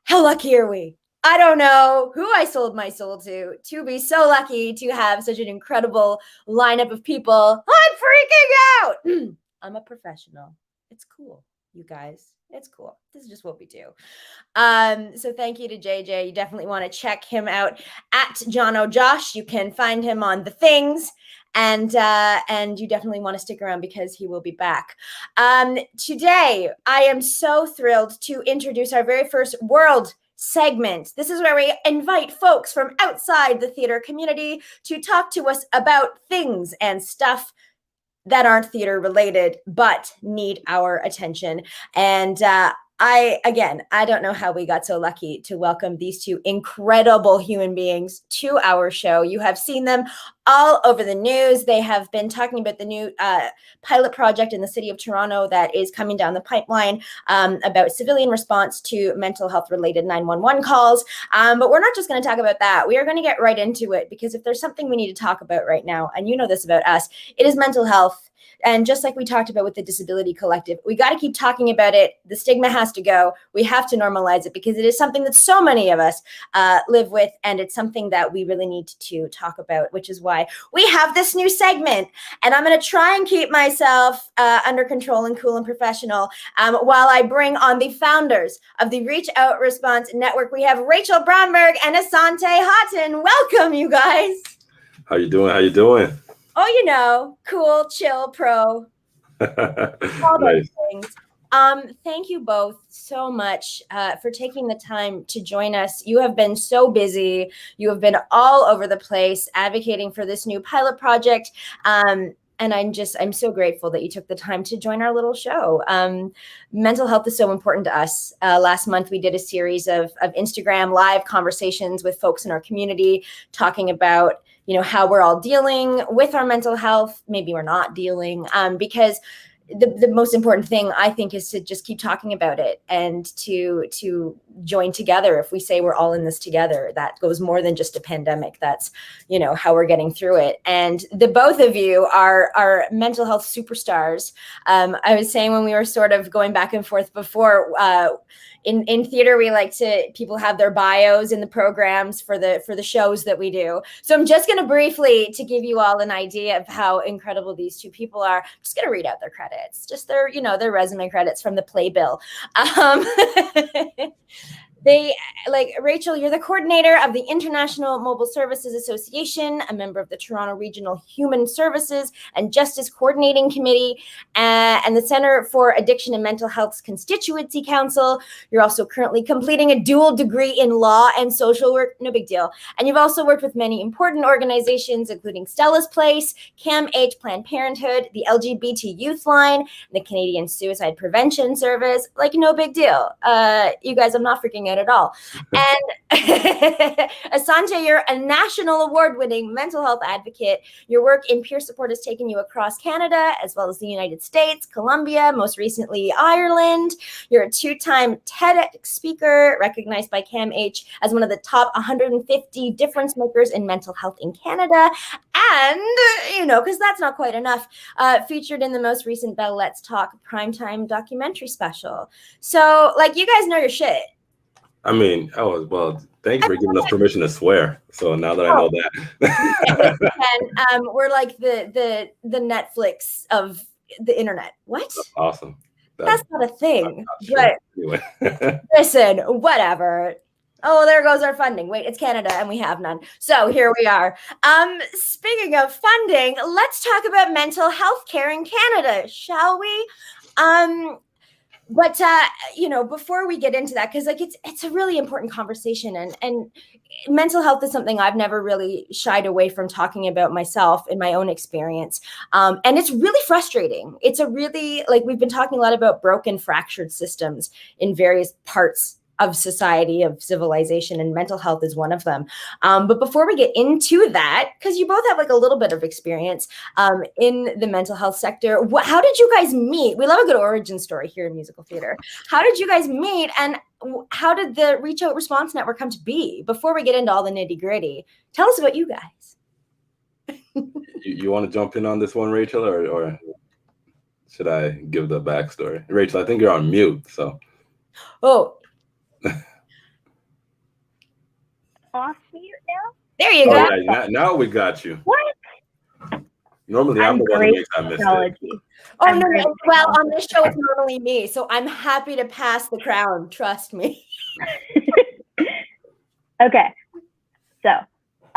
How lucky are we? I don't know who I sold my soul to be so lucky to have such an incredible lineup of people. I'm freaking out. I'm a professional. It's cool, you guys. It's cool. This is just what we do. So thank you to JJ. You definitely want to check him out at John O'Josh. You can find him on the things. And you definitely want to stick around because he will be back. Today, I am so thrilled to introduce our very first world segment. This is where we invite folks from outside the theater community to talk to us about things and stuff that aren't theater related, but need our attention. And I don't know how we got so lucky to welcome these two incredible human beings to our show. You have seen them all over the news. They have been talking about the new pilot project in the city of Toronto that is coming down the pipeline about civilian response to mental health related 911 calls. But we're not just going to talk about that. We are going to get right into it, because if there's something we need to talk about right now, and you know this about us, it is mental health. And just like we talked about with the Disability Collective, we got to keep talking about it. The stigma has to go. We have to normalize it, because it is something that so many of us live with. And it's something that we really need to talk about, which is why we have this new segment. And I'm going to try and keep myself under control and cool and professional while I bring on the founders of the Reach Out Response Network. We have Rachel Brownberg and Asante Houghton. Welcome, you guys. How you doing? How you doing? Oh, you know, cool, chill, pro, all those things. Thank you both so much for taking the time to join us. You have been so busy. You have been all over the place advocating for this new pilot project. And I'm so grateful that you took the time to join our little show. Mental health is so important to us. Last month, we did a series of Instagram live conversations with folks in our community talking about, you know, how we're all dealing with our mental health. Maybe we're not dealing, because the most important thing, I think, is to just keep talking about it and to join together. If we say we're all in this together, that goes more than just a pandemic. That's, you know, how we're getting through it. And the both of you are mental health superstars. I was saying when we were sort of going back and forth before, in theater, we like to, people have their bios in the programs for the shows that we do. So I'm just going to briefly, to give you all an idea of how incredible these two people are, I'm just going to read out their credits, just their, you know, their resume credits from the playbill. They, like Rachel, you're the coordinator of the International Mobile Services Association, a member of the Toronto Regional Human Services and Justice Coordinating Committee, and the Center for Addiction and Mental Health's Constituency Council. You're also currently completing a dual degree in law and social work, no big deal. And you've also worked with many important organizations, including Stella's Place, CAMH, Planned Parenthood, the LGBT Youth Line, and the Canadian Suicide Prevention Service. Like, no big deal. You guys, I'm not freaking out at all. And Asante, you're a national award-winning mental health advocate. Your work in peer support has taken you across Canada, as well as the United States, Colombia, most recently Ireland. You're a two-time TEDx speaker, recognized by CAMH as one of the top 150 difference makers in mental health in Canada. And, you know, because that's not quite enough, featured in the most recent Bell Let's Talk primetime documentary special. So, like, you guys know your shit. I mean, well, thank you for giving us permission to swear. So now that I know that. We're like the Netflix of the internet. What? That's awesome. That's not a thing. Sure. But anyway. Listen, whatever. Oh, there goes our funding. Wait, it's Canada and we have none. So here we are. Speaking of funding, let's talk about mental health care in Canada, shall we? But you know, before we get into that, because like it's a really important conversation, and mental health is something I've never really shied away from talking about myself in my own experience, and it's really frustrating. It's a really, like, we've been talking a lot about broken, fractured systems in various parts of society, of civilization, and mental health is one of them. But before we get into that, because you both have like a little bit of experience in the mental health sector, how did you guys meet? We love a good origin story here in musical theater. How did you guys meet, and how did the Reach Out Response Network come to be? Before we get into all the nitty gritty, tell us about you guys. You want to jump in on this one, Rachel, or should I give the backstory? Rachel, I think you're on mute, so. Oh, Off mute now? there you Oh go. yeah, now we got you. What? Normally I'm the one that makes that mistake. Technology. Oh, I'm no, great no. with Well, on this show, it's normally me. So I'm happy to pass the crown. Trust me. Okay. So,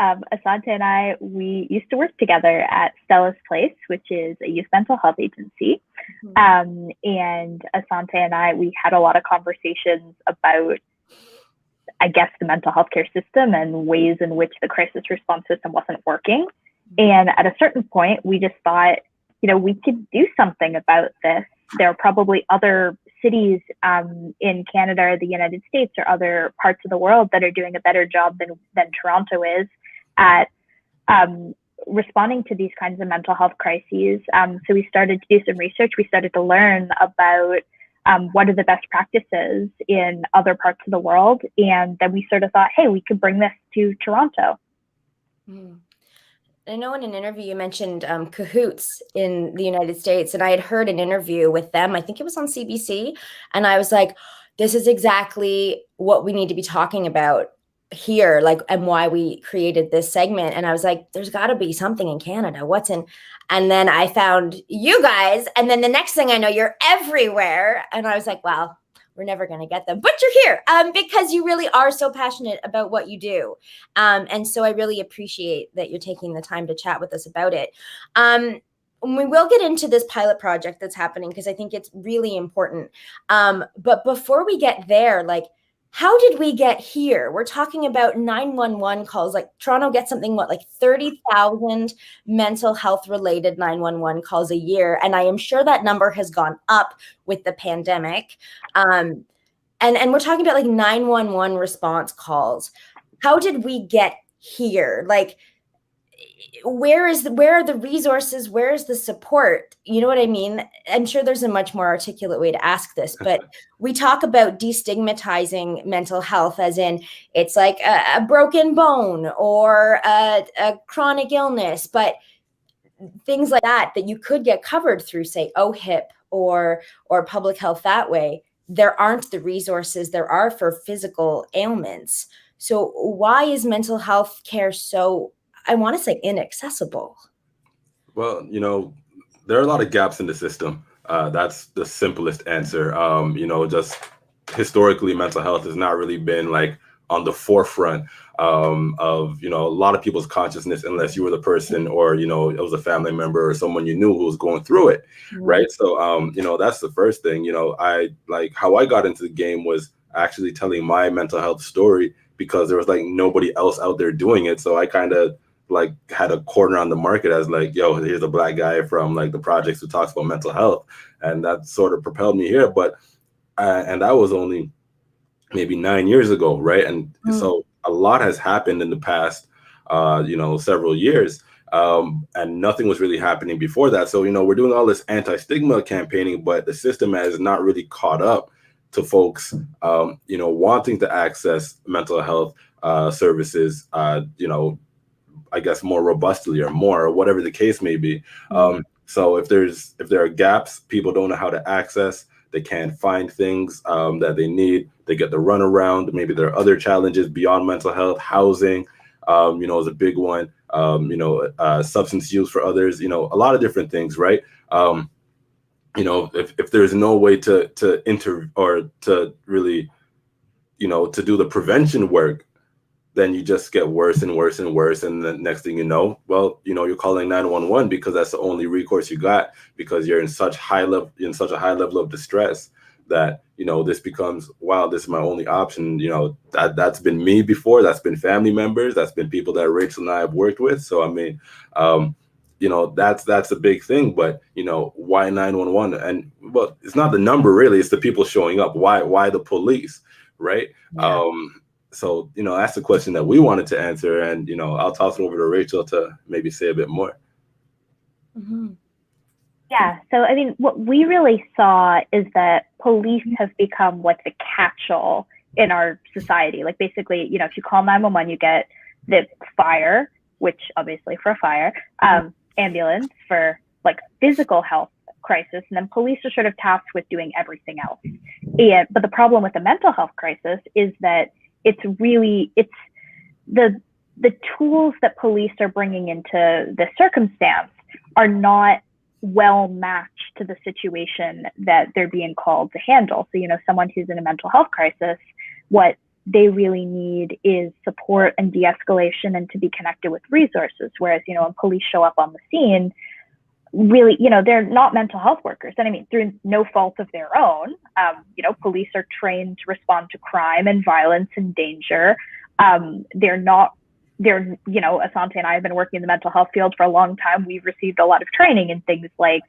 Asante and I, we used to work together at Stella's Place, which is a youth mental health agency. And Asante and I, we had a lot of conversations about, I guess, the mental health care system and ways in which the crisis response system wasn't working. And at a certain point, we just thought, we could do something about this. There are probably other cities in Canada or the United States or other parts of the world that are doing a better job than Toronto is at responding to these kinds of mental health crises. So we started to do some research. We started to learn about what are the best practices in other parts of the world. And then we sort of thought, hey, we could bring this to Toronto. I know in an interview you mentioned Cahoots in the United States, and I had heard an interview with them. I think it was on CBC, and I was like, this is exactly what we need to be talking about here, and why we created this segment. And I was like, there's got to be something in Canada. And then I found you guys, and then the next thing I know, you're everywhere. And I was like, wow, we're never going to get them, but you're here because you really are so passionate about what you do. And so I really appreciate that you're taking the time to chat with us about it. We will get into this pilot project that's happening because I think it's really important. But before we get there, how did we get here? We're talking about 911 calls. Toronto gets something, 30,000 mental health related 911 calls a year. And I am sure that number has gone up with the pandemic. And we're talking about 911 response calls. How did we get here? Where are the resources? Where is the support? You know what I mean? I'm sure there's a much more articulate way to ask this, but we talk about destigmatizing mental health as in it's like a broken bone or a chronic illness, but things like that you could get covered through, say, OHIP or public health that way. There aren't the resources there are for physical ailments. So why is mental health care so, I want to say, inaccessible? Well, there are a lot of gaps in the system. That's the simplest answer. Just historically, mental health has not really been on the forefront of, a lot of people's consciousness unless you were the person or, it was a family member or someone you knew who was going through it. Right. So, that's the first thing. I how I got into the game was actually telling my mental health story because there was nobody else out there doing it. So I kind of had a corner on the market as yo, here's a Black guy from the projects who talks about mental health. And that sort of propelled me here. But and that was only maybe 9 years ago, right? And so a lot has happened in the past several years, and nothing was really happening before that. So we're doing all this anti-stigma campaigning, but the system has not really caught up to folks wanting to access mental health services I guess more robustly or more, or whatever the case may be. So if there are gaps, people don't know how to access, they can't find things that they need, they get the runaround. Maybe there are other challenges beyond mental health. Housing, is a big one. Substance use for others, a lot of different things, right? If there's no way to enter or to really, to do the prevention work, then you just get worse and worse and worse. And the next thing you know, you're calling 911 because that's the only recourse you got, because you're in such a high level of distress that, this becomes, wow, this is my only option. That's been me before. That's been family members. That's been people that Rachel and I have worked with. So, I mean, that's a big thing, but why 911? And well, it's not the number really, it's the people showing up. Why the police? Right. Yeah. So, that's the question that we wanted to answer. And, I'll toss it over to Rachel to maybe say a bit more. Yeah. So, I mean, what we really saw is that police have become the catch-all in our society. Basically, if you call 911, you get the fire, which obviously for a fire, ambulance for like physical health crisis, and then police are sort of tasked with doing everything else. But the problem with the mental health crisis is that it's the tools that police are bringing into the circumstance are not well matched to the situation that they're being called to handle. So, someone who's in a mental health crisis, what they really need is support and de-escalation and to be connected with resources. Whereas, when police show up on the scene, really, they're not mental health workers. And I mean, through no fault of their own, police are trained to respond to crime and violence and danger. Asante and I have been working in the mental health field for a long time. We've received a lot of training in things like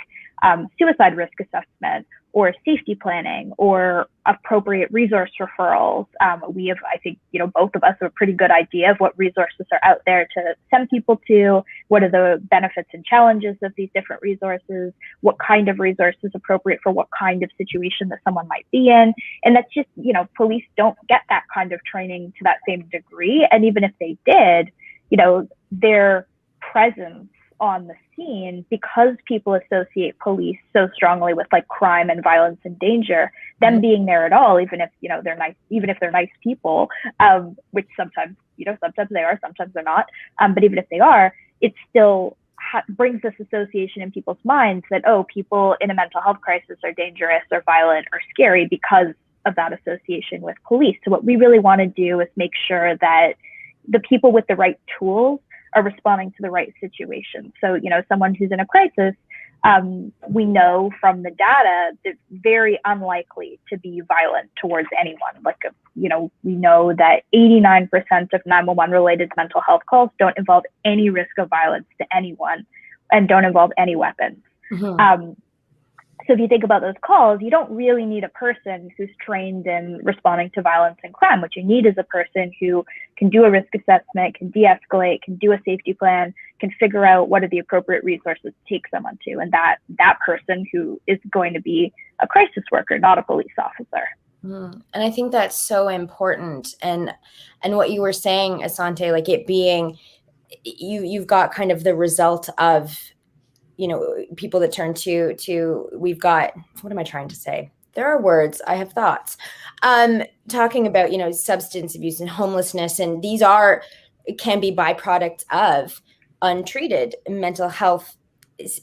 suicide risk assessment or safety planning or appropriate resource referrals. We have, I think, both of us have a pretty good idea of what resources are out there to send people to, what are the benefits and challenges of these different resources, what kind of resource is appropriate for what kind of situation that someone might be in. And that's just, police don't get that kind of training to that same degree. And even if they did, their presence on the scene, because people associate police so strongly with like crime and violence and danger, them being there at all, even if they're nice, even if they're nice people, which sometimes sometimes they are, sometimes they're not, but even if they are, it still brings this association in people's minds that, oh, people in a mental health crisis are dangerous or violent or scary because of that association with police. So what we really want to do is make sure that the people with the right tools are responding to the right situation. So, someone who's in a crisis, we know from the data that very unlikely to be violent towards anyone. Like, we know that 89% of 911 related mental health calls don't involve any risk of violence to anyone and don't involve any weapons. So if you think about those calls, you don't really need a person who's trained in responding to violence and crime. What you need is a person who can do a risk assessment, can de-escalate, can do a safety plan, can figure out what are the appropriate resources to take someone to. And that person who is going to be a crisis worker, not a police officer. And I think that's so important. And what you were saying, Asante, like it being, you've got kind of the result of, people that turn to we've got, what am I trying to say? There are words, I have thoughts. Talking about, substance abuse and homelessness, and these can be byproducts of untreated mental health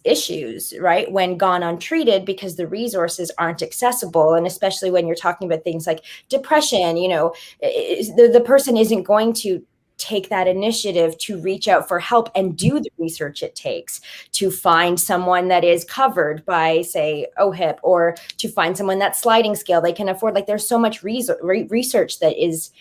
issues, right? When gone untreated because the resources aren't accessible. And especially when you're talking about things like depression, the person isn't going to take that initiative to reach out for help and do the research it takes to find someone that is covered by, say, OHIP, or to find someone that's sliding scale they can afford. Like, there's so much research that is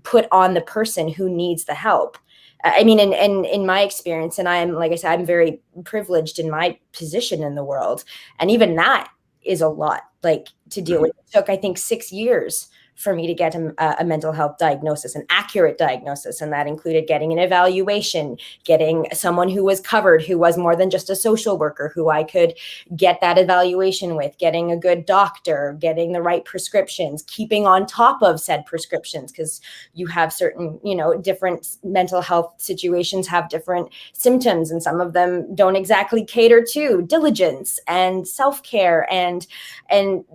put on the person who needs the help. I mean, in my experience, and like I said, I'm very privileged in my position in the world. And even that is a lot, like, to deal with. It took, I think, 6 years for me to get a mental health diagnosis, an accurate diagnosis. And that included getting an evaluation, getting someone who was covered, who was more than just a social worker, who I could get that evaluation with, getting a good doctor, getting the right prescriptions, keeping on top of said prescriptions, because you have certain, different mental health situations have different symptoms, and some of them don't exactly cater to diligence and self-care and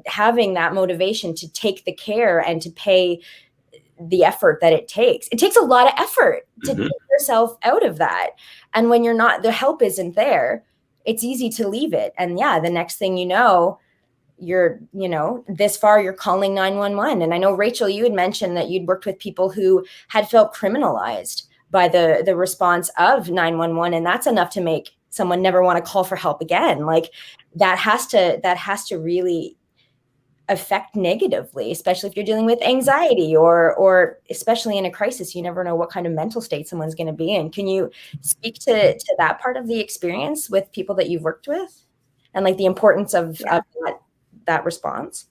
having that motivation to take the care and to pay the effort that it takes. It takes a lot of effort to take yourself out of that. And when the help isn't there, it's easy to leave it. And the next thing you know, you're, this far, you're calling 911. And I know, Rachel, you had mentioned that you'd worked with people who had felt criminalized by the response of 911. And that's enough to make someone never want to call for help again. Like, that has to really affect negatively, especially if you're dealing with anxiety or especially in a crisis. You never know what kind of mental state someone's going to be in. Can you speak to that part of the experience with people that you've worked with, and like the importance of that response?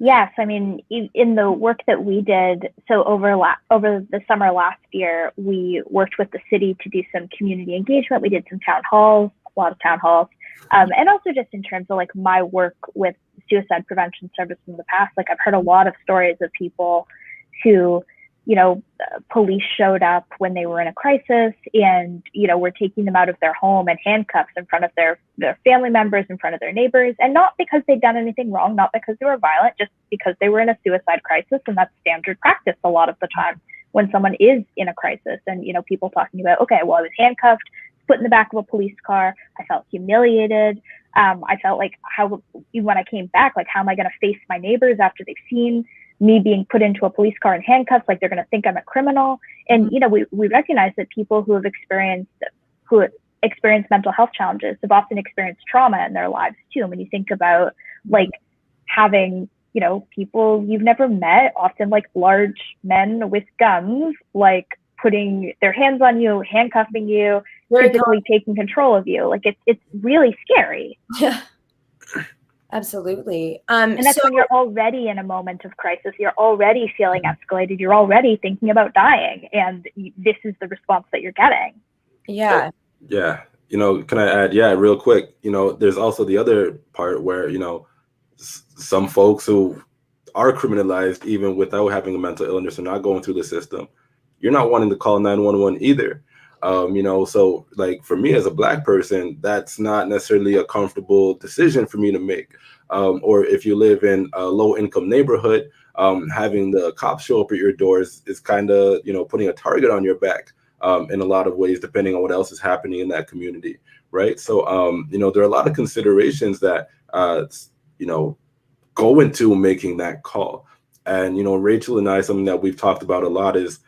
Yes, I mean, in the work that we did, so over the summer last year, we worked with the city to do some community engagement. We did some town halls, a lot of town halls, and also just in terms of like my work with suicide prevention services in the past, like I've heard a lot of stories of people who police showed up when they were in a crisis and, were taking them out of their home in handcuffs in front of their family members, in front of their neighbors, and not because they'd done anything wrong, not because they were violent, just because they were in a suicide crisis. And that's standard practice a lot of the time when someone is in a crisis. And, people talking about, okay, well, I was handcuffed, put in the back of a police car. I felt humiliated. I felt like when I came back, like, how am I going to face my neighbors after they've seen me being put into a police car in handcuffs? Like, they're going to think I'm a criminal. And, we recognize that people who experience mental health challenges have often experienced trauma in their lives too. When you think about like having, people you've never met, often like large men with guns, like putting their hands on you, handcuffing you, physically taking control of you. Like it's really scary. Yeah. Absolutely. And that's when you're already in a moment of crisis. You're already feeling escalated. You're already thinking about dying. And this is the response that you're getting. Yeah. Yeah. Can I add? Yeah, real quick. There's also the other part where, some folks who are criminalized even without having a mental illness or not going through the system, you're not wanting to call 911 either. So like for me as a Black person, that's not necessarily a comfortable decision for me to make. Or if you live in a low income neighborhood, having the cops show up at your doors is kind of, putting a target on your back in a lot of ways, depending on what else is happening in that community. Right. So, there are a lot of considerations that, go into making that call. And, Rachel and I, something that we've talked about a lot is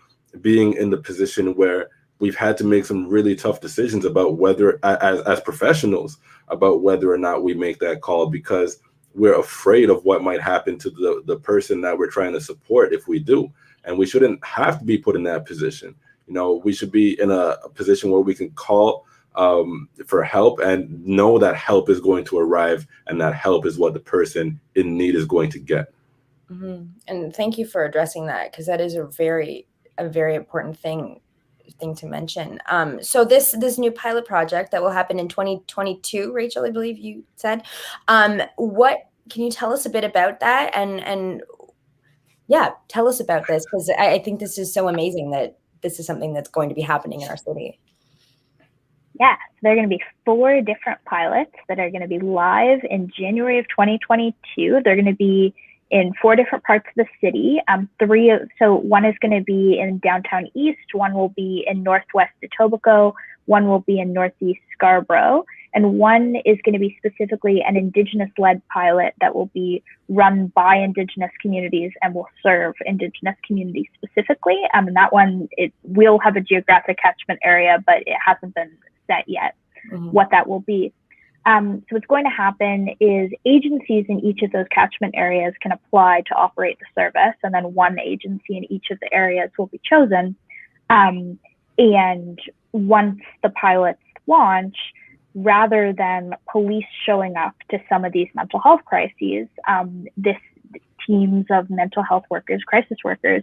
being in the position where we've had to make some really tough decisions about whether, as professionals, about whether or not we make that call, because we're afraid of what might happen to the person that we're trying to support if we do. And we shouldn't have to be put in that position. We should be in a position where we can call for help and know that help is going to arrive, and that help is what the person in need is going to get. Mm-hmm. And thank you for addressing that, because that is a very important thing to mention. So this new pilot project that will happen in 2022, Rachel, I believe you said, what can you tell us a bit about that? And yeah, tell us about this, because I think this is so amazing that this is something that's going to be happening in our city. Yeah, so there are going to be 4 different pilots that are going to be live in January of 2022. They're going to be in 4 different parts of the city. So one is going to be in downtown East, one will be in Northwest Etobicoke, one will be in Northeast Scarborough, and one is going to be specifically an Indigenous-led pilot that will be run by Indigenous communities and will serve Indigenous communities specifically. And that one, it will have a geographic catchment area, but it hasn't been set yet what that will be. So what's going to happen is agencies in each of those catchment areas can apply to operate the service, and then one agency in each of the areas will be chosen. And once the pilots launch, rather than police showing up to some of these mental health crises, this teams of mental health workers, crisis workers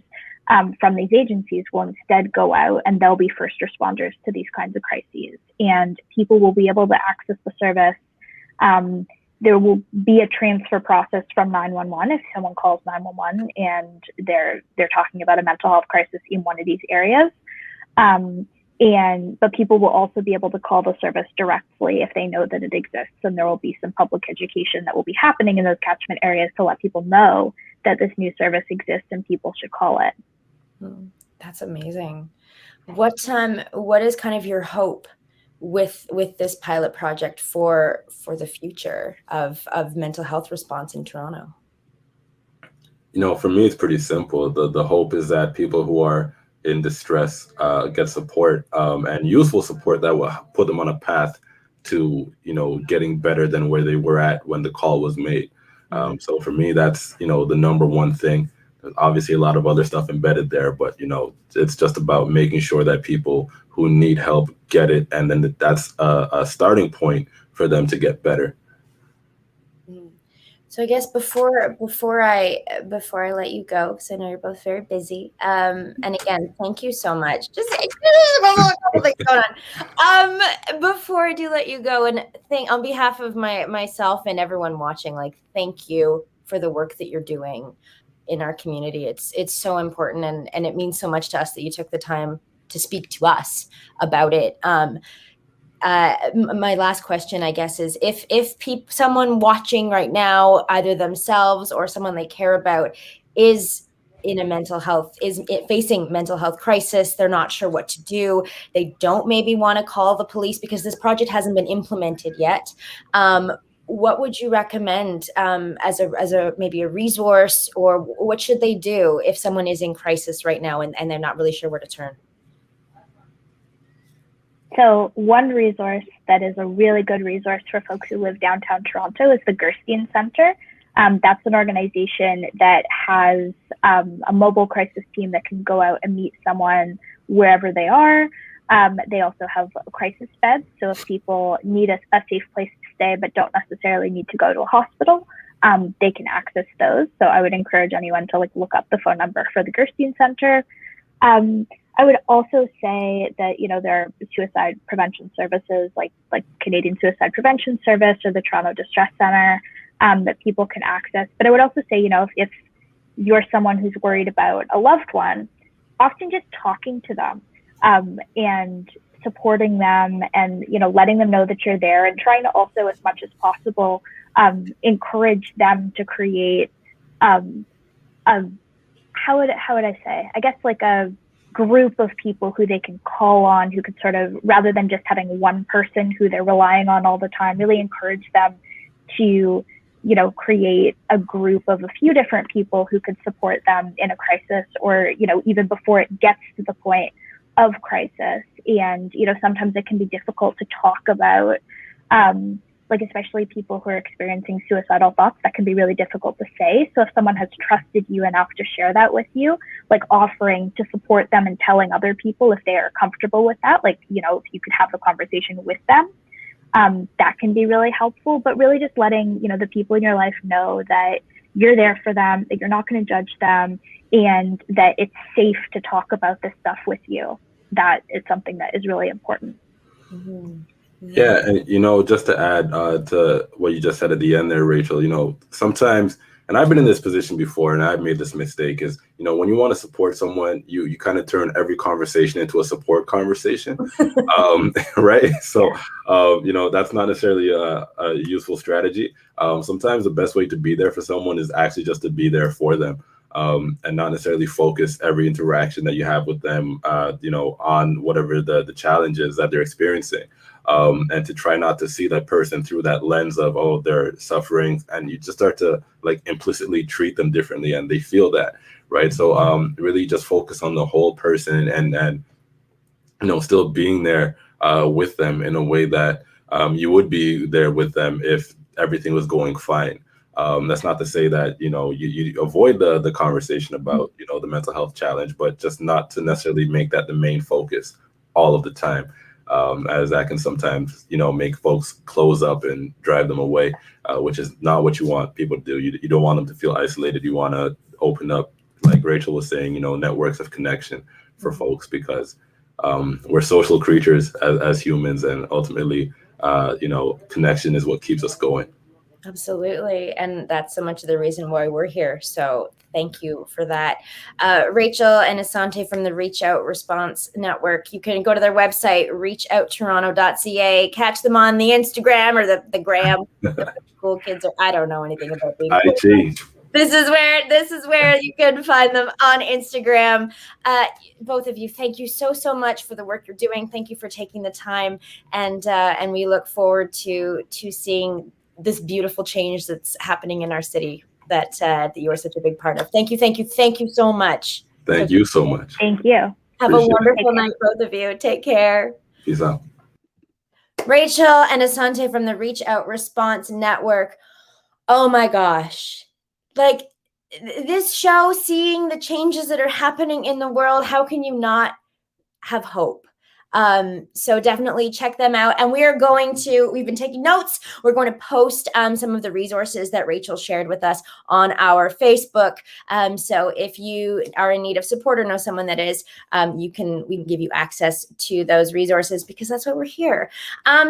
from these agencies will instead go out, and they'll be first responders to these kinds of crises. And people will be able to access the service. There will be a transfer process from 911 if someone calls 911 and they're talking about a mental health crisis in one of these areas. But people will also be able to call the service directly if they know that it exists. And there will be some public education that will be happening in those catchment areas to let people know that this new service exists and people should call it. That's amazing. What is kind of your hope with this pilot project for the future of mental health response in Toronto? For me, it's pretty simple. The hope is that people who are in distress get support and useful support that will put them on a path to getting better than where they were at when the call was made. So for me, that's the number one thing. There's obviously a lot of other stuff embedded there, but it's just about making sure that people who need help get it, and then that's a starting point for them to get better. So I guess before I let you go, because I know you're both very busy, and again, thank you so much. Just a couple things going on. Before I do let you go, and on behalf of myself and everyone watching, thank you for the work that you're doing. in our community. It's so important, and it means so much to us that you took the time to speak to us about it. My last question, I guess, is if someone watching right now, either themselves or someone they care about, is in a mental health, facing mental health crisis, they're not sure what to do, they don't maybe want to call the police because this project hasn't been implemented yet. What would you recommend as a maybe a resource, or what should they do if someone is in crisis right now and they're not really sure where to turn? So one resource that is a really good resource for folks who live downtown Toronto is the Gerstein Center. That's an organization that has a mobile crisis team that can go out and meet someone wherever they are. They also have crisis beds. So if people need a safe place to stay but don't necessarily need to go to a hospital, they can access those. So I would encourage anyone to look up the phone number for the Gerstein Center. I would also say that, there are suicide prevention services like Canadian Suicide Prevention Service or the Toronto Distress Center that people can access. But I would also say, if you're someone who's worried about a loved one, often just talking to them and supporting them and, letting them know that you're there, and trying to also, as much as possible, encourage them to create how would I say? I guess a group of people who they can call on, who could sort of, rather than just having one person who they're relying on all the time, really encourage them to, create a group of a few different people who could support them in a crisis, or, even before it gets to the point of crisis. And, sometimes it can be difficult to talk about, especially people who are experiencing suicidal thoughts, that can be really difficult to say. So if someone has trusted you enough to share that with you, offering to support them and telling other people if they are comfortable with that, if you could have a conversation with them, that can be really helpful. But really just letting, the people in your life know that you're there for them, that you're not going to judge them, and that it's safe to talk about this stuff with you. That is something that is really important. Mm-hmm. Yeah, and just to add to what you just said at the end there, Rachel, sometimes, and I've been in this position before, and I've made this mistake, is when you want to support someone, you kind of turn every conversation into a support conversation, right? So that's not necessarily a useful strategy. Sometimes the best way to be there for someone is actually just to be there for them, and not necessarily focus every interaction that you have with them, on whatever the challenges that they're experiencing. And to try not to see that person through that lens of, oh, they're suffering, and you just start to implicitly treat them differently, and they feel that, right? So really just focus on the whole person, and still being there with them in a way that you would be there with them if everything was going fine. That's not to say that you avoid the conversation about the mental health challenge, but just not to necessarily make that the main focus all of the time. As that can sometimes, make folks close up and drive them away, which is not what you want people to do. You don't want them to feel isolated. You want to open up, like Rachel was saying, networks of connection for folks, because we're social creatures as humans, and ultimately, connection is what keeps us going. Absolutely. And that's so much of the reason why we're here. So thank you for that. Rachel and Asante from the Reach Out Response Network. You can go to their website, reachouttoronto.ca, catch them on the Instagram or the gram. Cool kids, or I don't know anything about being cool. This is where you can find them on Instagram. Both of you, thank you so much for the work you're doing. Thank you for taking the time, and we look forward to seeing this beautiful change that's happening in our city that you are such a big part of. Thank you so much. Thank you so much. Thank you. Have Appreciate a wonderful night, both of you. Take care. Peace out. Rachel and Asante from the Reach Out Response Network. Oh my gosh. This show, seeing the changes that are happening in the world, how can you not have hope? So definitely check them out. And we've been taking notes. We're going to post some of the resources that Rachel shared with us on our Facebook. So if you are in need of support or know someone that is, we can give you access to those resources because that's why we're here.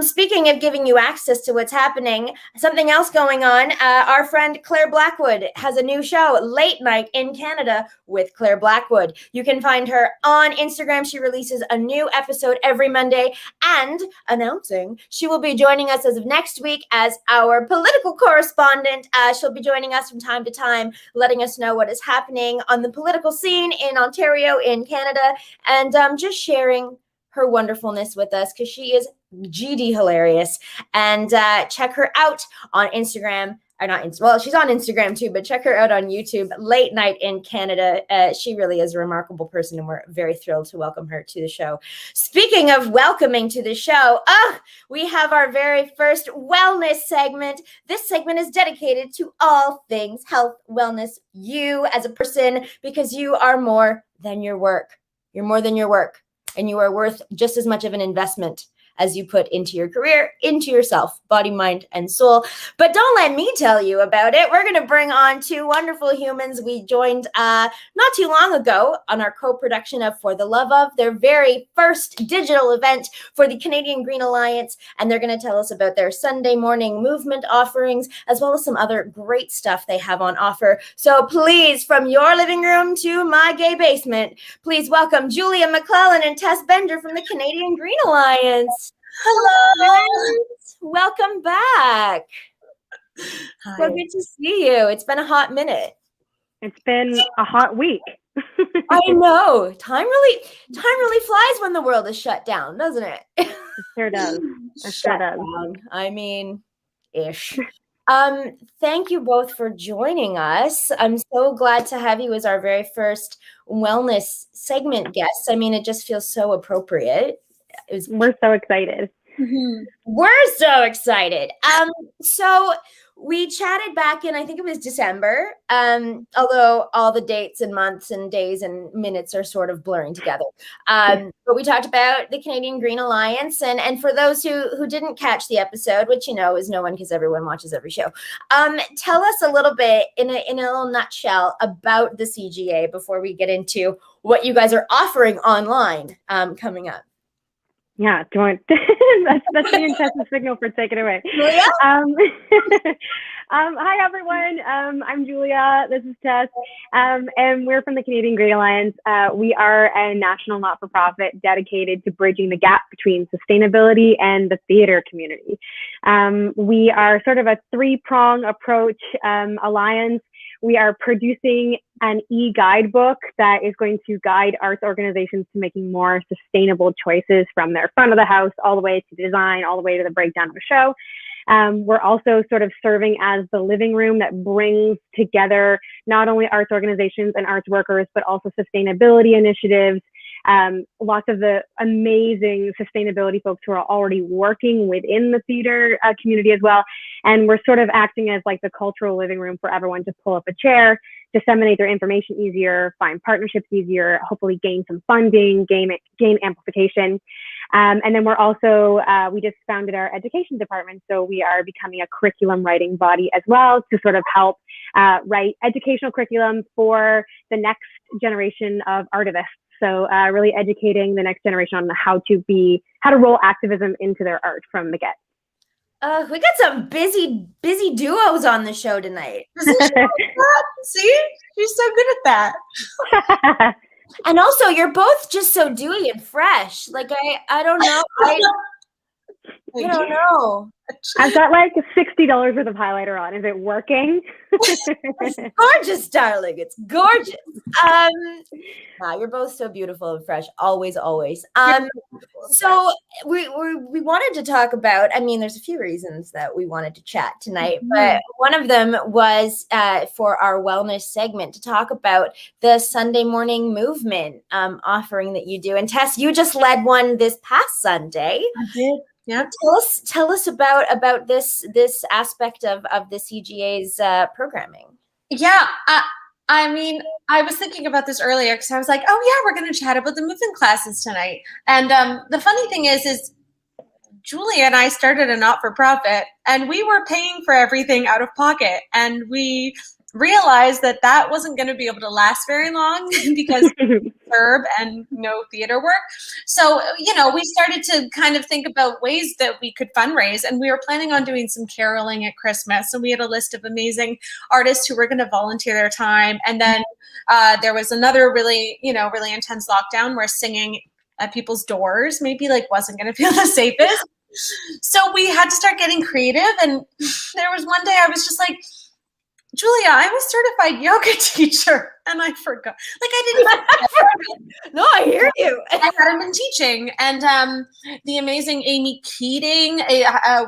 Speaking of giving you access to what's happening, something else going on. Our friend Claire Blackwood has a new show, Late Night in Canada with Claire Blackwood. You can find her on Instagram. She releases a new episode every Monday, and announcing she will be joining us as of next week as our political correspondent. She'll be joining us from time to time, letting us know what is happening on the political scene in Ontario, in Canada, and just sharing her wonderfulness with us because she is GD hilarious. And check her out on Instagram. Well, she's on Instagram too, but check her out on YouTube, Late Night in Canada. She really is a remarkable person, and we're very thrilled to welcome her to the show. Speaking of welcoming to the show, we have our very first wellness segment. This segment is dedicated to all things health, wellness, you as a person, because you are more than your work. You're more than your work, and you are worth just as much of an investment as you put into your career, into yourself, body, mind, and soul. But don't let me tell you about it. We're going to bring on two wonderful humans we joined not too long ago on our co-production of For the Love of, their very first digital event for the Canadian Green Alliance. And they're going to tell us about their Sunday morning movement offerings, as well as some other great stuff they have on offer. So please, from your living room to my gay basement, please welcome Julia McClellan and Tess Bender from the Canadian Green Alliance. Hello. Welcome back. Hi. So good to see you. It's been a hot minute. It's been a hot week. I know. Time really flies when the world is shut down, doesn't it? It sure does. It sure does. I mean, ish. Thank you both for joining us. I'm so glad to have you as our very first wellness segment guest. I mean, it just feels so appropriate. We're so excited. We're so excited. So we chatted back in, I think it was December, although all the dates and months and days and minutes are sort of blurring together. But we talked about the Canadian Green Alliance. And for those who didn't catch the episode, which you know is no one because everyone watches every show, tell us a little bit in a little nutshell about the CGA before we get into what you guys are offering online coming up. Yeah, do you want that's the intestine signal for take it away. Julia? Hi everyone. I'm Julia. This is Tess. And we're from the Canadian Green Alliance. We are a national not-for-profit dedicated to bridging the gap between sustainability and the theater community. We are sort of a three-prong approach alliance. We are producing an e-guidebook that is going to guide arts organizations to making more sustainable choices from their front of the house all the way to design, all the way to the breakdown of a show. We're also sort of serving as the living room that brings together not only arts organizations and arts workers, but also sustainability initiatives. Lots of the amazing sustainability folks who are already working within the theater community as well. And we're sort of acting as like the cultural living room for everyone to pull up a chair, disseminate their information easier, find partnerships easier, hopefully gain some funding, gain amplification. And then we're also, we just founded our education department. So we are becoming a curriculum writing body as well to sort of help write educational curriculum for the next generation of artivists. So really educating the next generation on how to roll activism into their art from the get. We got some busy duos on the show tonight. See, she's so good at that. And also, you're both just so dewy and fresh. Like I don't know. I don't know. I've got like $60 worth of highlighter on. Is it working? It's gorgeous, darling. It's gorgeous. Wow, you're both so beautiful and fresh. Always. So we wanted to talk about, I mean, there's a few reasons that we wanted to chat tonight, but one of them was for our wellness segment to talk about the Sunday morning movement offering that you do. And Tess, you just led one this past Sunday. I did. Yeah. Tell us about this aspect of the CGA's programming. Yeah. I mean, I was thinking about this earlier because I was like, oh yeah, we're going to chat about the movement classes tonight. And the funny thing is Julia and I started a not-for-profit, and we were paying for everything out of pocket, and we realized that that wasn't going to be able to last very long because herb and no theater work. So, we started to kind of think about ways that we could fundraise, and we were planning on doing some caroling at Christmas. So we had a list of amazing artists who were going to volunteer their time. And then there was another really intense lockdown where singing at people's doors maybe wasn't going to feel the safest. So we had to start getting creative. And there was one day I was just like, Julia, I'm a certified yoga teacher, and I forgot. I didn't. No, I hear you. I hadn't been teaching, and the amazing Amy Keating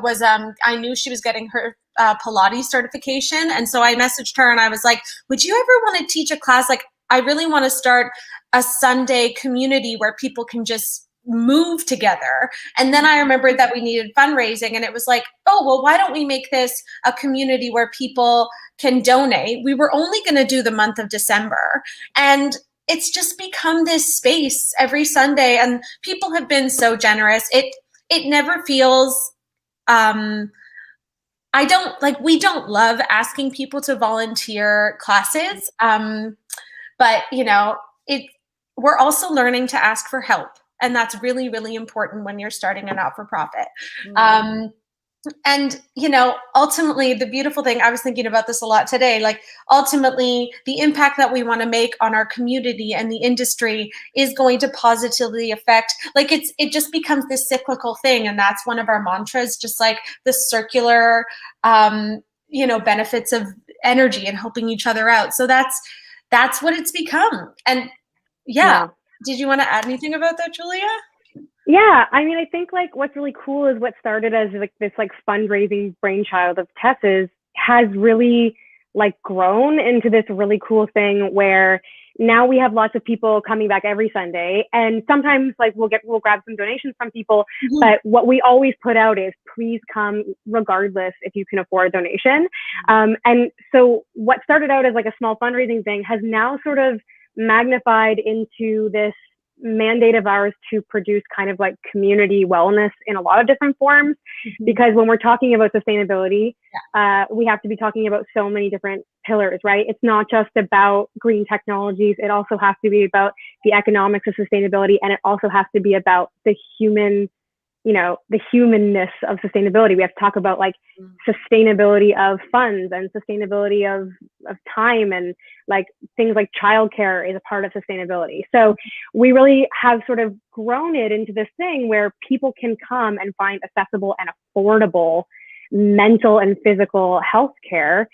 was. I knew she was getting her Pilates certification, and so I messaged her, and I was like, "Would you ever want to teach a class? I really want to start a Sunday community where people can just move together." And then I remembered that we needed fundraising, and it was like, oh, well, why don't we make this a community where people can donate? We were only going to do the month of December, and it's just become this space every Sunday, and people have been so generous. It never feels we don't love asking people to volunteer classes, but we're also learning to ask for help. And that's really, really important when you're starting a not-for-profit. And, ultimately, the beautiful thing, I was thinking about this a lot today, ultimately, the impact that we want to make on our community and the industry is going to positively affect, it just becomes this cyclical thing. And that's one of our mantras, just the circular, benefits of energy and helping each other out. So that's what it's become. And yeah. Did you want to add anything about that, Julia? Yeah, I mean, I think what's really cool is what started as this fundraising brainchild of Tess's has really grown into this really cool thing where now we have lots of people coming back every Sunday, and sometimes we'll grab some donations from people, but what we always put out is please come regardless if you can afford a donation. And so what started out as a small fundraising thing has now sort of magnified into this mandate of ours to produce kind of community wellness in a lot of different forms. Because when we're talking about sustainability, we have to be talking about so many different pillars, right? It's not just about green technologies. It also has to be about the economics of sustainability, and it also has to be about the human, the humanness of sustainability. We have to talk about sustainability of funds and sustainability of time, and things like childcare is a part of sustainability. So we really have sort of grown it into this thing where people can come and find accessible and affordable mental and physical health care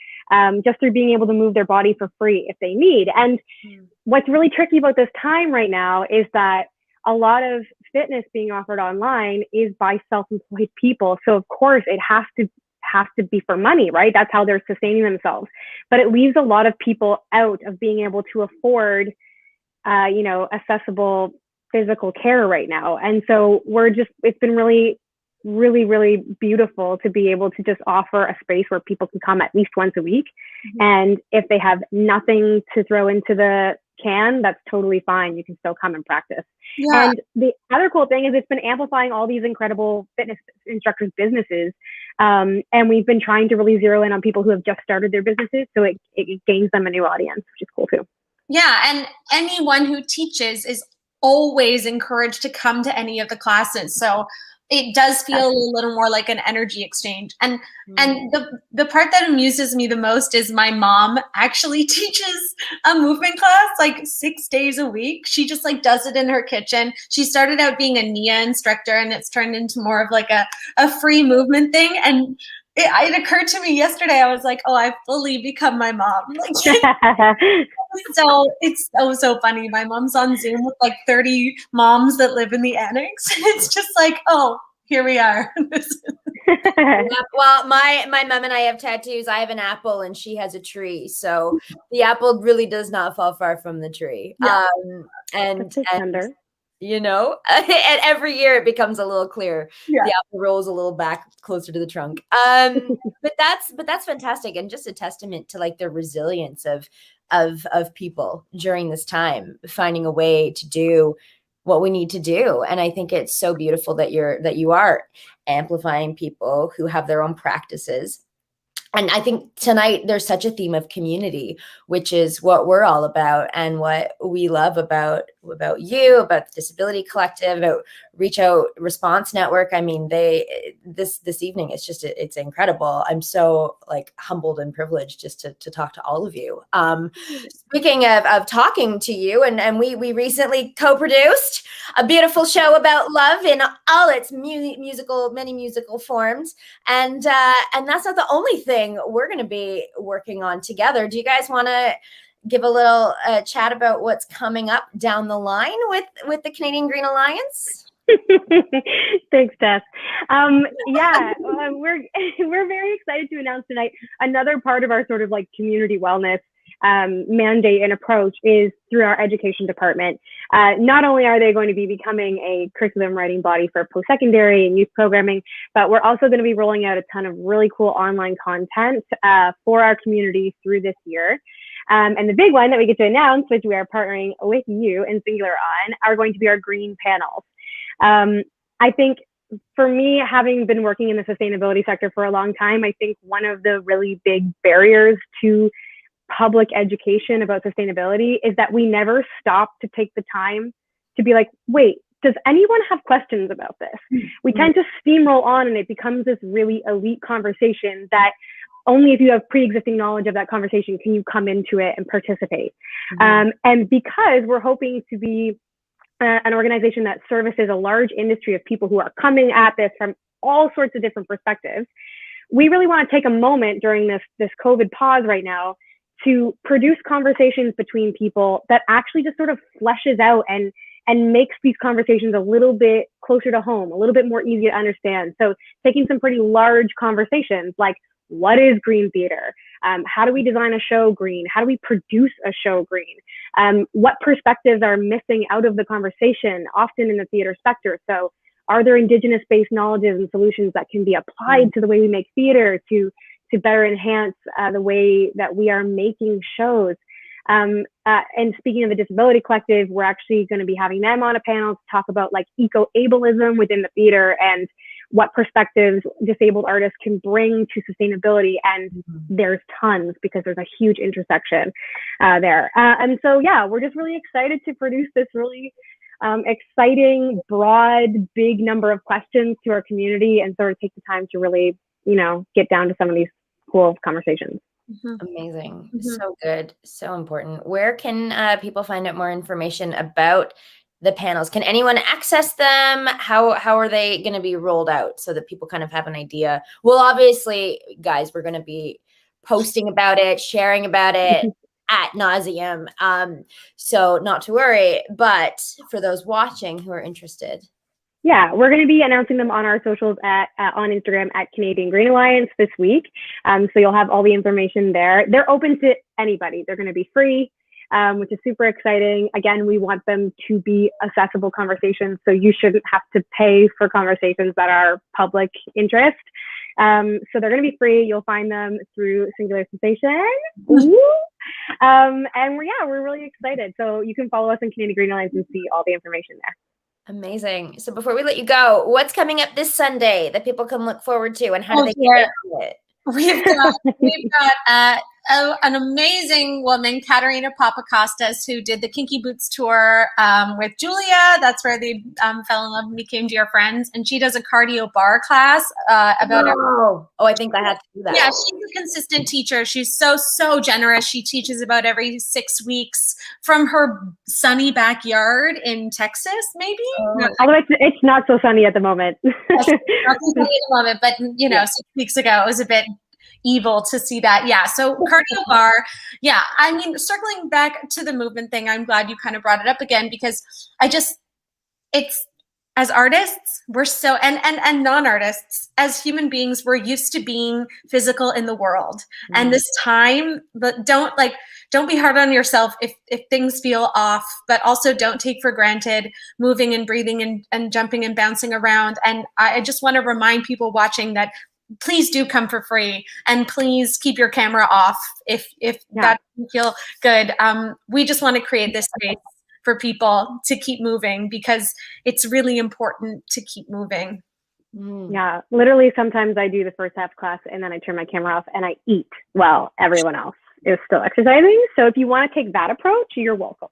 just through being able to move their body for free if they need. And what's really tricky about this time right now is that a lot of fitness being offered online is by self-employed people. So of course it has to be for money, right? That's how they're sustaining themselves. But it leaves a lot of people out of being able to afford, accessible physical care right now. And so it's been really, really, really beautiful to be able to just offer a space where people can come at least once a week. And if they have nothing to throw into the can, that's totally fine. You can still come and practice. Yeah. And the other cool thing is it's been amplifying all these incredible fitness instructors' businesses. And we've been trying to really zero in on people who have just started their businesses. So it gains them a new audience, which is cool too. Yeah. And anyone who teaches is always encouraged to come to any of the classes. So it does feel a little more like an energy exchange. And the part that amuses me the most is my mom actually teaches a movement class 6 days a week. She just does it in her kitchen. She started out being a NIA instructor, and it's turned into more of a free movement thing. And it occurred to me yesterday, I was like, oh, I've fully become my mom. So it's so funny. My mom's on Zoom with 30 moms that live in the annex. It's just oh, here we are. Well, my mom and I have tattoos. I have an apple and she has a tree. So the apple really does not fall far from the tree. Yeah. And you know, and every year it becomes a little clearer. Yeah. The apple rolls a little back closer to the trunk. But that's fantastic, and just a testament to like the resilience of people during this time, finding a way to do what we need to do. And I think it's so beautiful that you are amplifying people who have their own practices. And I think tonight there's such a theme of community, which is what we're all about and what we love about you, about the Disability Collective, about Reach Out Response Network. I mean, this evening it's incredible. I'm so like humbled and privileged just to talk to all of you. Speaking of talking to you, and we recently co-produced a beautiful show about love in all its many musical forms, and that's not the only thing we're going to be working on together. Do you guys want to give a little chat about what's coming up down the line with the Canadian Green Alliance? Thanks, Tess. We're very excited to announce tonight another part of our sort of like community wellness mandate and approach is through our education department. Not only are they going to be becoming a curriculum writing body for post-secondary and youth programming, but we're also going to be rolling out a ton of really cool online content for our community through this year. And the big one that we get to announce, which we are partnering with you and Singular on, are going to be our green panels. I think for me, having been working in the sustainability sector for a long time, I think one of the really big barriers to public education about sustainability is that we never stop to take the time to be like, wait, does anyone have questions about this? We tend to steamroll on and it becomes this really elite conversation that only if you have pre-existing knowledge of that conversation can you come into it and participate. And because we're hoping to be an organization that services a large industry of people who are coming at this from all sorts of different perspectives, we really want to take a moment during this COVID pause right now to produce conversations between people that actually just sort of fleshes out and makes these conversations a little bit closer to home, a little bit more easy to understand. So taking some pretty large conversations like, what is green theater? How do we design a show green? How do we produce a show green? What perspectives are missing out of the conversation, often in the theater sector? So are there Indigenous-based knowledges and solutions that can be applied to the way we make theater to better enhance the way that we are making shows? And speaking of the Disability Collective, we're actually going to be having them on a panel to talk about like eco-ableism within the theater and what perspectives disabled artists can bring to sustainability. And there's tons because there's a huge intersection there. And so, yeah, we're just really excited to produce this really exciting, broad, big number of questions to our community and sort of take the time to really, get down to some of these cool conversations. Amazing. So good. So important. Where can people find out more information about the panels? Can anyone access them? How are they going to be rolled out so that people kind of have an idea? Well, obviously, guys, we're going to be posting about it, sharing about it ad nauseum. So not to worry, but for those watching who are interested. Yeah, we're going to be announcing them on our socials on Instagram at Canadian Green Alliance this week. So you'll have all the information there. They're open to anybody. They're going to be free, which is super exciting. Again, we want them to be accessible conversations, so you shouldn't have to pay for conversations that are public interest. So they're going to be free. You'll find them through Singular Sensation. And we're really excited. So you can follow us on Canadian Green Alliance and see all the information there. Amazing. So before we let you go, what's coming up this Sunday that people can look forward to, and how do they get into it? We've got an amazing woman, Katerina Papakostas, who did the Kinky Boots tour with Julia. That's where they fell in love and became dear friends. And she does a cardio bar class about. I think I have to do that. Yeah, she's a consistent teacher. She's so generous. She teaches about every 6 weeks from her sunny backyard in Texas, maybe. Although it's not so sunny at the moment. Yes, not so sunny at the moment, but 6 weeks ago it was a bit evil to see that. Yeah. So cardio bar. Yeah. I mean, circling back to the movement thing, I'm glad you kind of brought it up again, because I as artists, we're so and non-artists, as human beings, we're used to being physical in the world. And this time, but don't be hard on yourself if things feel off, but also don't take for granted moving and breathing and jumping and bouncing around. And I just want to remind people watching that please do come for free, and please keep your camera off if that doesn't feel good. We just want to create this space for people to keep moving, because it's really important to keep moving. Yeah, literally sometimes I do the first half class and then I turn my camera off and I eat while everyone else is still exercising. So if you want to take that approach, you're welcome.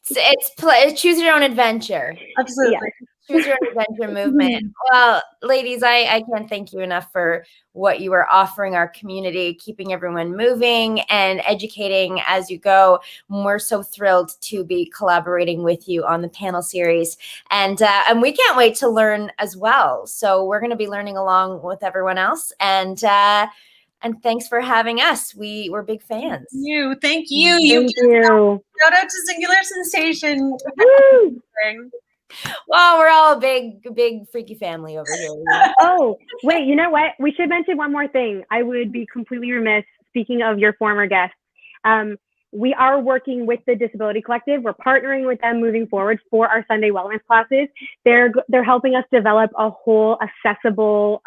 It's choose your own adventure. Absolutely. Yeah. Choose your own adventure movement. Well, ladies, I can't thank you enough for what you are offering our community, keeping everyone moving and educating as you go. We're so thrilled to be collaborating with you on the panel series, and we can't wait to learn as well. So we're going to be learning along with everyone else, and thanks for having us. We're big fans. Thank you. Thank you. Shout out to Singular Sensation. Woo! Well, we're all a big freaky family over here. Oh, wait, you know what? We should mention one more thing. I would be completely remiss, speaking of your former guests. We are working with the Disability Collective. We're partnering with them moving forward for our Sunday wellness classes. They're helping us develop a whole accessible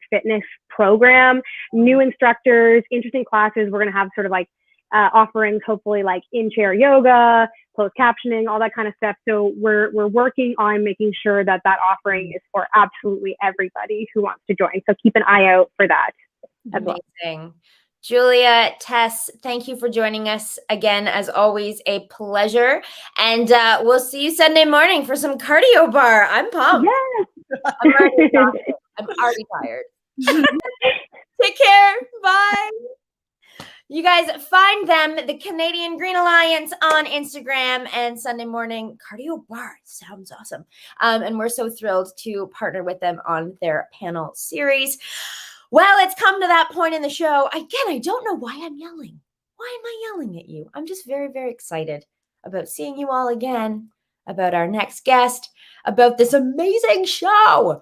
fitness program, new instructors, interesting classes. We're going to have sort of like offerings, hopefully like in-chair yoga, closed captioning, all that kind of stuff. So we're working on making sure that offering is for absolutely everybody who wants to join. So keep an eye out for that as well. Amazing. Julia, Tess, thank you for joining us again. As always, a pleasure. And we'll see you Sunday morning for some cardio bar. I'm pumped. Yes. I'm already tired. Take care. Bye. You guys find them, the Canadian Green Alliance, on Instagram, and Sunday morning cardio bar. Sounds awesome. And we're so thrilled to partner with them on their panel series. Well, it's come to that point in the show. Again, I don't know why I'm yelling. Why am I yelling at you? I'm just very, very excited about seeing you all again, about our next guest, about this amazing show.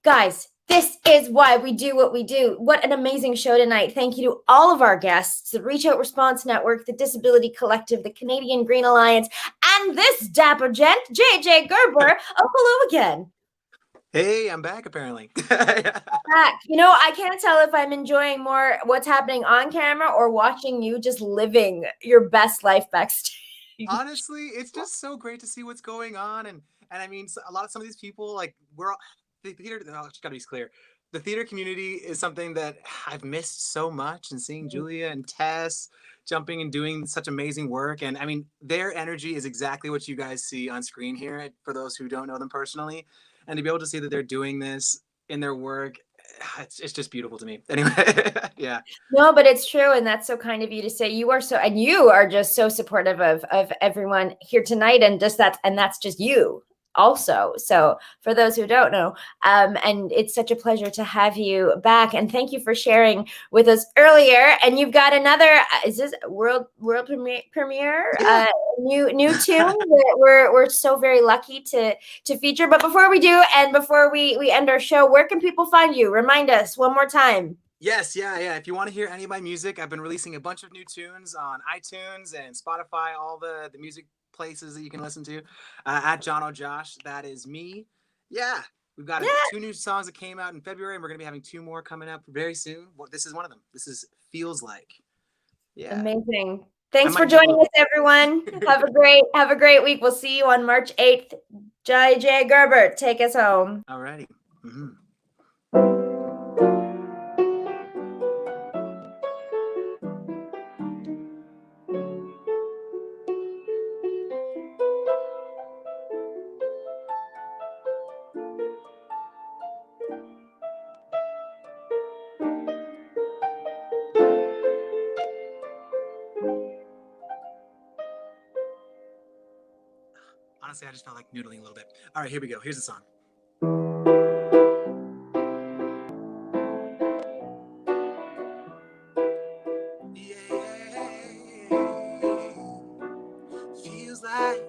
Guys, this is why we do what we do. What an amazing show tonight. Thank you to all of our guests, the Reach Out Response Network, the Disability Collective, the Canadian Green Alliance, and this dapper gent, JJ Gerber. Oh, hello again. Hey, I'm back apparently. Back. You know, I can't tell if I'm enjoying more what's happening on camera or watching you just living your best life backstage. Honestly, it's just so great to see what's going on, and I mean, some of these people, like, we're all, the theater. Oh, it's gotta be clear. The theater community is something that I've missed so much, and seeing Julia and Tess jumping and doing such amazing work, and I mean, their energy is exactly what you guys see on screen here. For those who don't know them personally, and to be able to see that they're doing this in their work, it's just beautiful to me. Anyway, yeah. No, but it's true, and that's so kind of you to say. You are just so supportive of everyone here tonight, and that's just you also. So for those who don't know, and it's such a pleasure to have you back, and thank you for sharing with us earlier. And you've got another is this world premiere Yeah. new tune that we're so very lucky to feature. But before we do, and before we end our show, where can people find you? Remind us one more time. Yes, yeah. If you want to hear any of my music, I've been releasing a bunch of new tunes on iTunes and Spotify, all the music places that you can listen to. At John O'Josh, that is me. Yeah, we've got 2 new songs that came out in February, and we're going to be having 2 more coming up very soon. Well, this is one of them. This is Feels Like. Yeah. Amazing. Thanks for joining us, everyone. Have a great week. We'll see you on March 8th. JJ Gerber, take us home. All righty. Mm-hmm. Honestly, I just felt like noodling a little bit. All right, here we go. Here's the song. Yeah. Feels like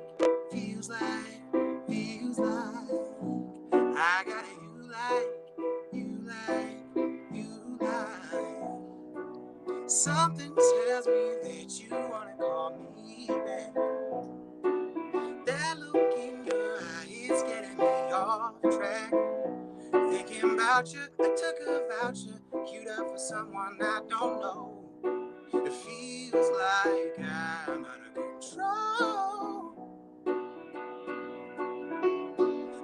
Something tells me that you wanna call me back. That look in your eye is getting me off track. Thinking about you, I took a voucher, queued up for someone I don't know. It feels like I'm out of control.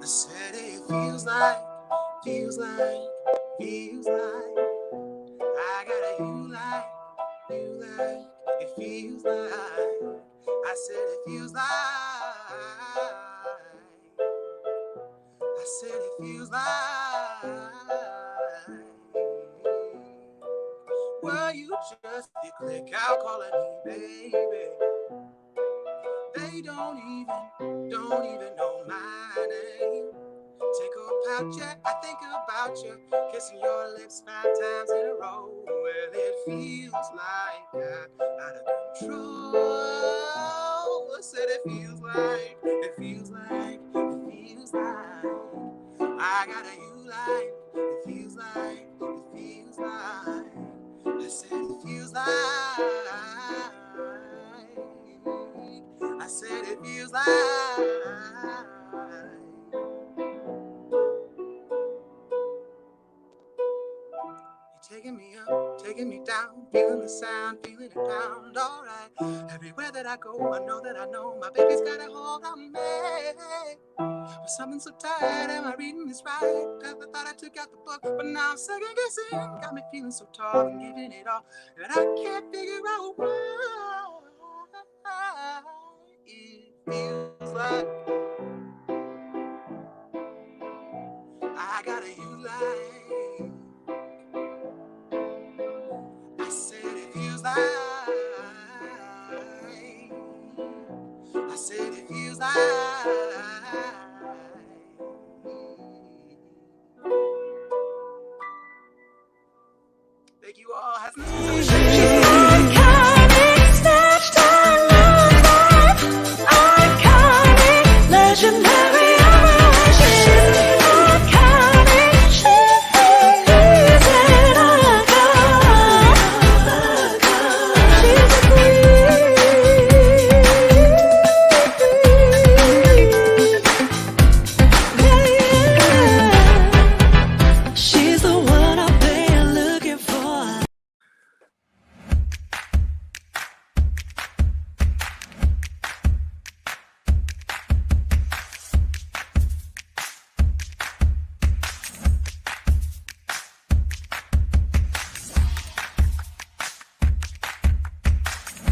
I said it feels like I got you like, it feels like. I said it feels like. I said it feels like. Well, you just hit click out calling me baby. They don't even know my name. Take a pout, yeah, I think about you. Kissing your lips 5 times in a row. Well, it feels like I'm out of control. I said it feels like I got you like, it feels like. I said it feels like. I said it feels like. Taking me up, taking me down, feeling the sound, feeling it pound, alright. Everywhere that I go, I know my baby's got a hold on me. But something so tired, am I reading this right? I thought I took out the book, but now I'm second guessing. Got me feeling so tall and giving it all, and I can't figure out why it feels like I got you like. I said it feels like.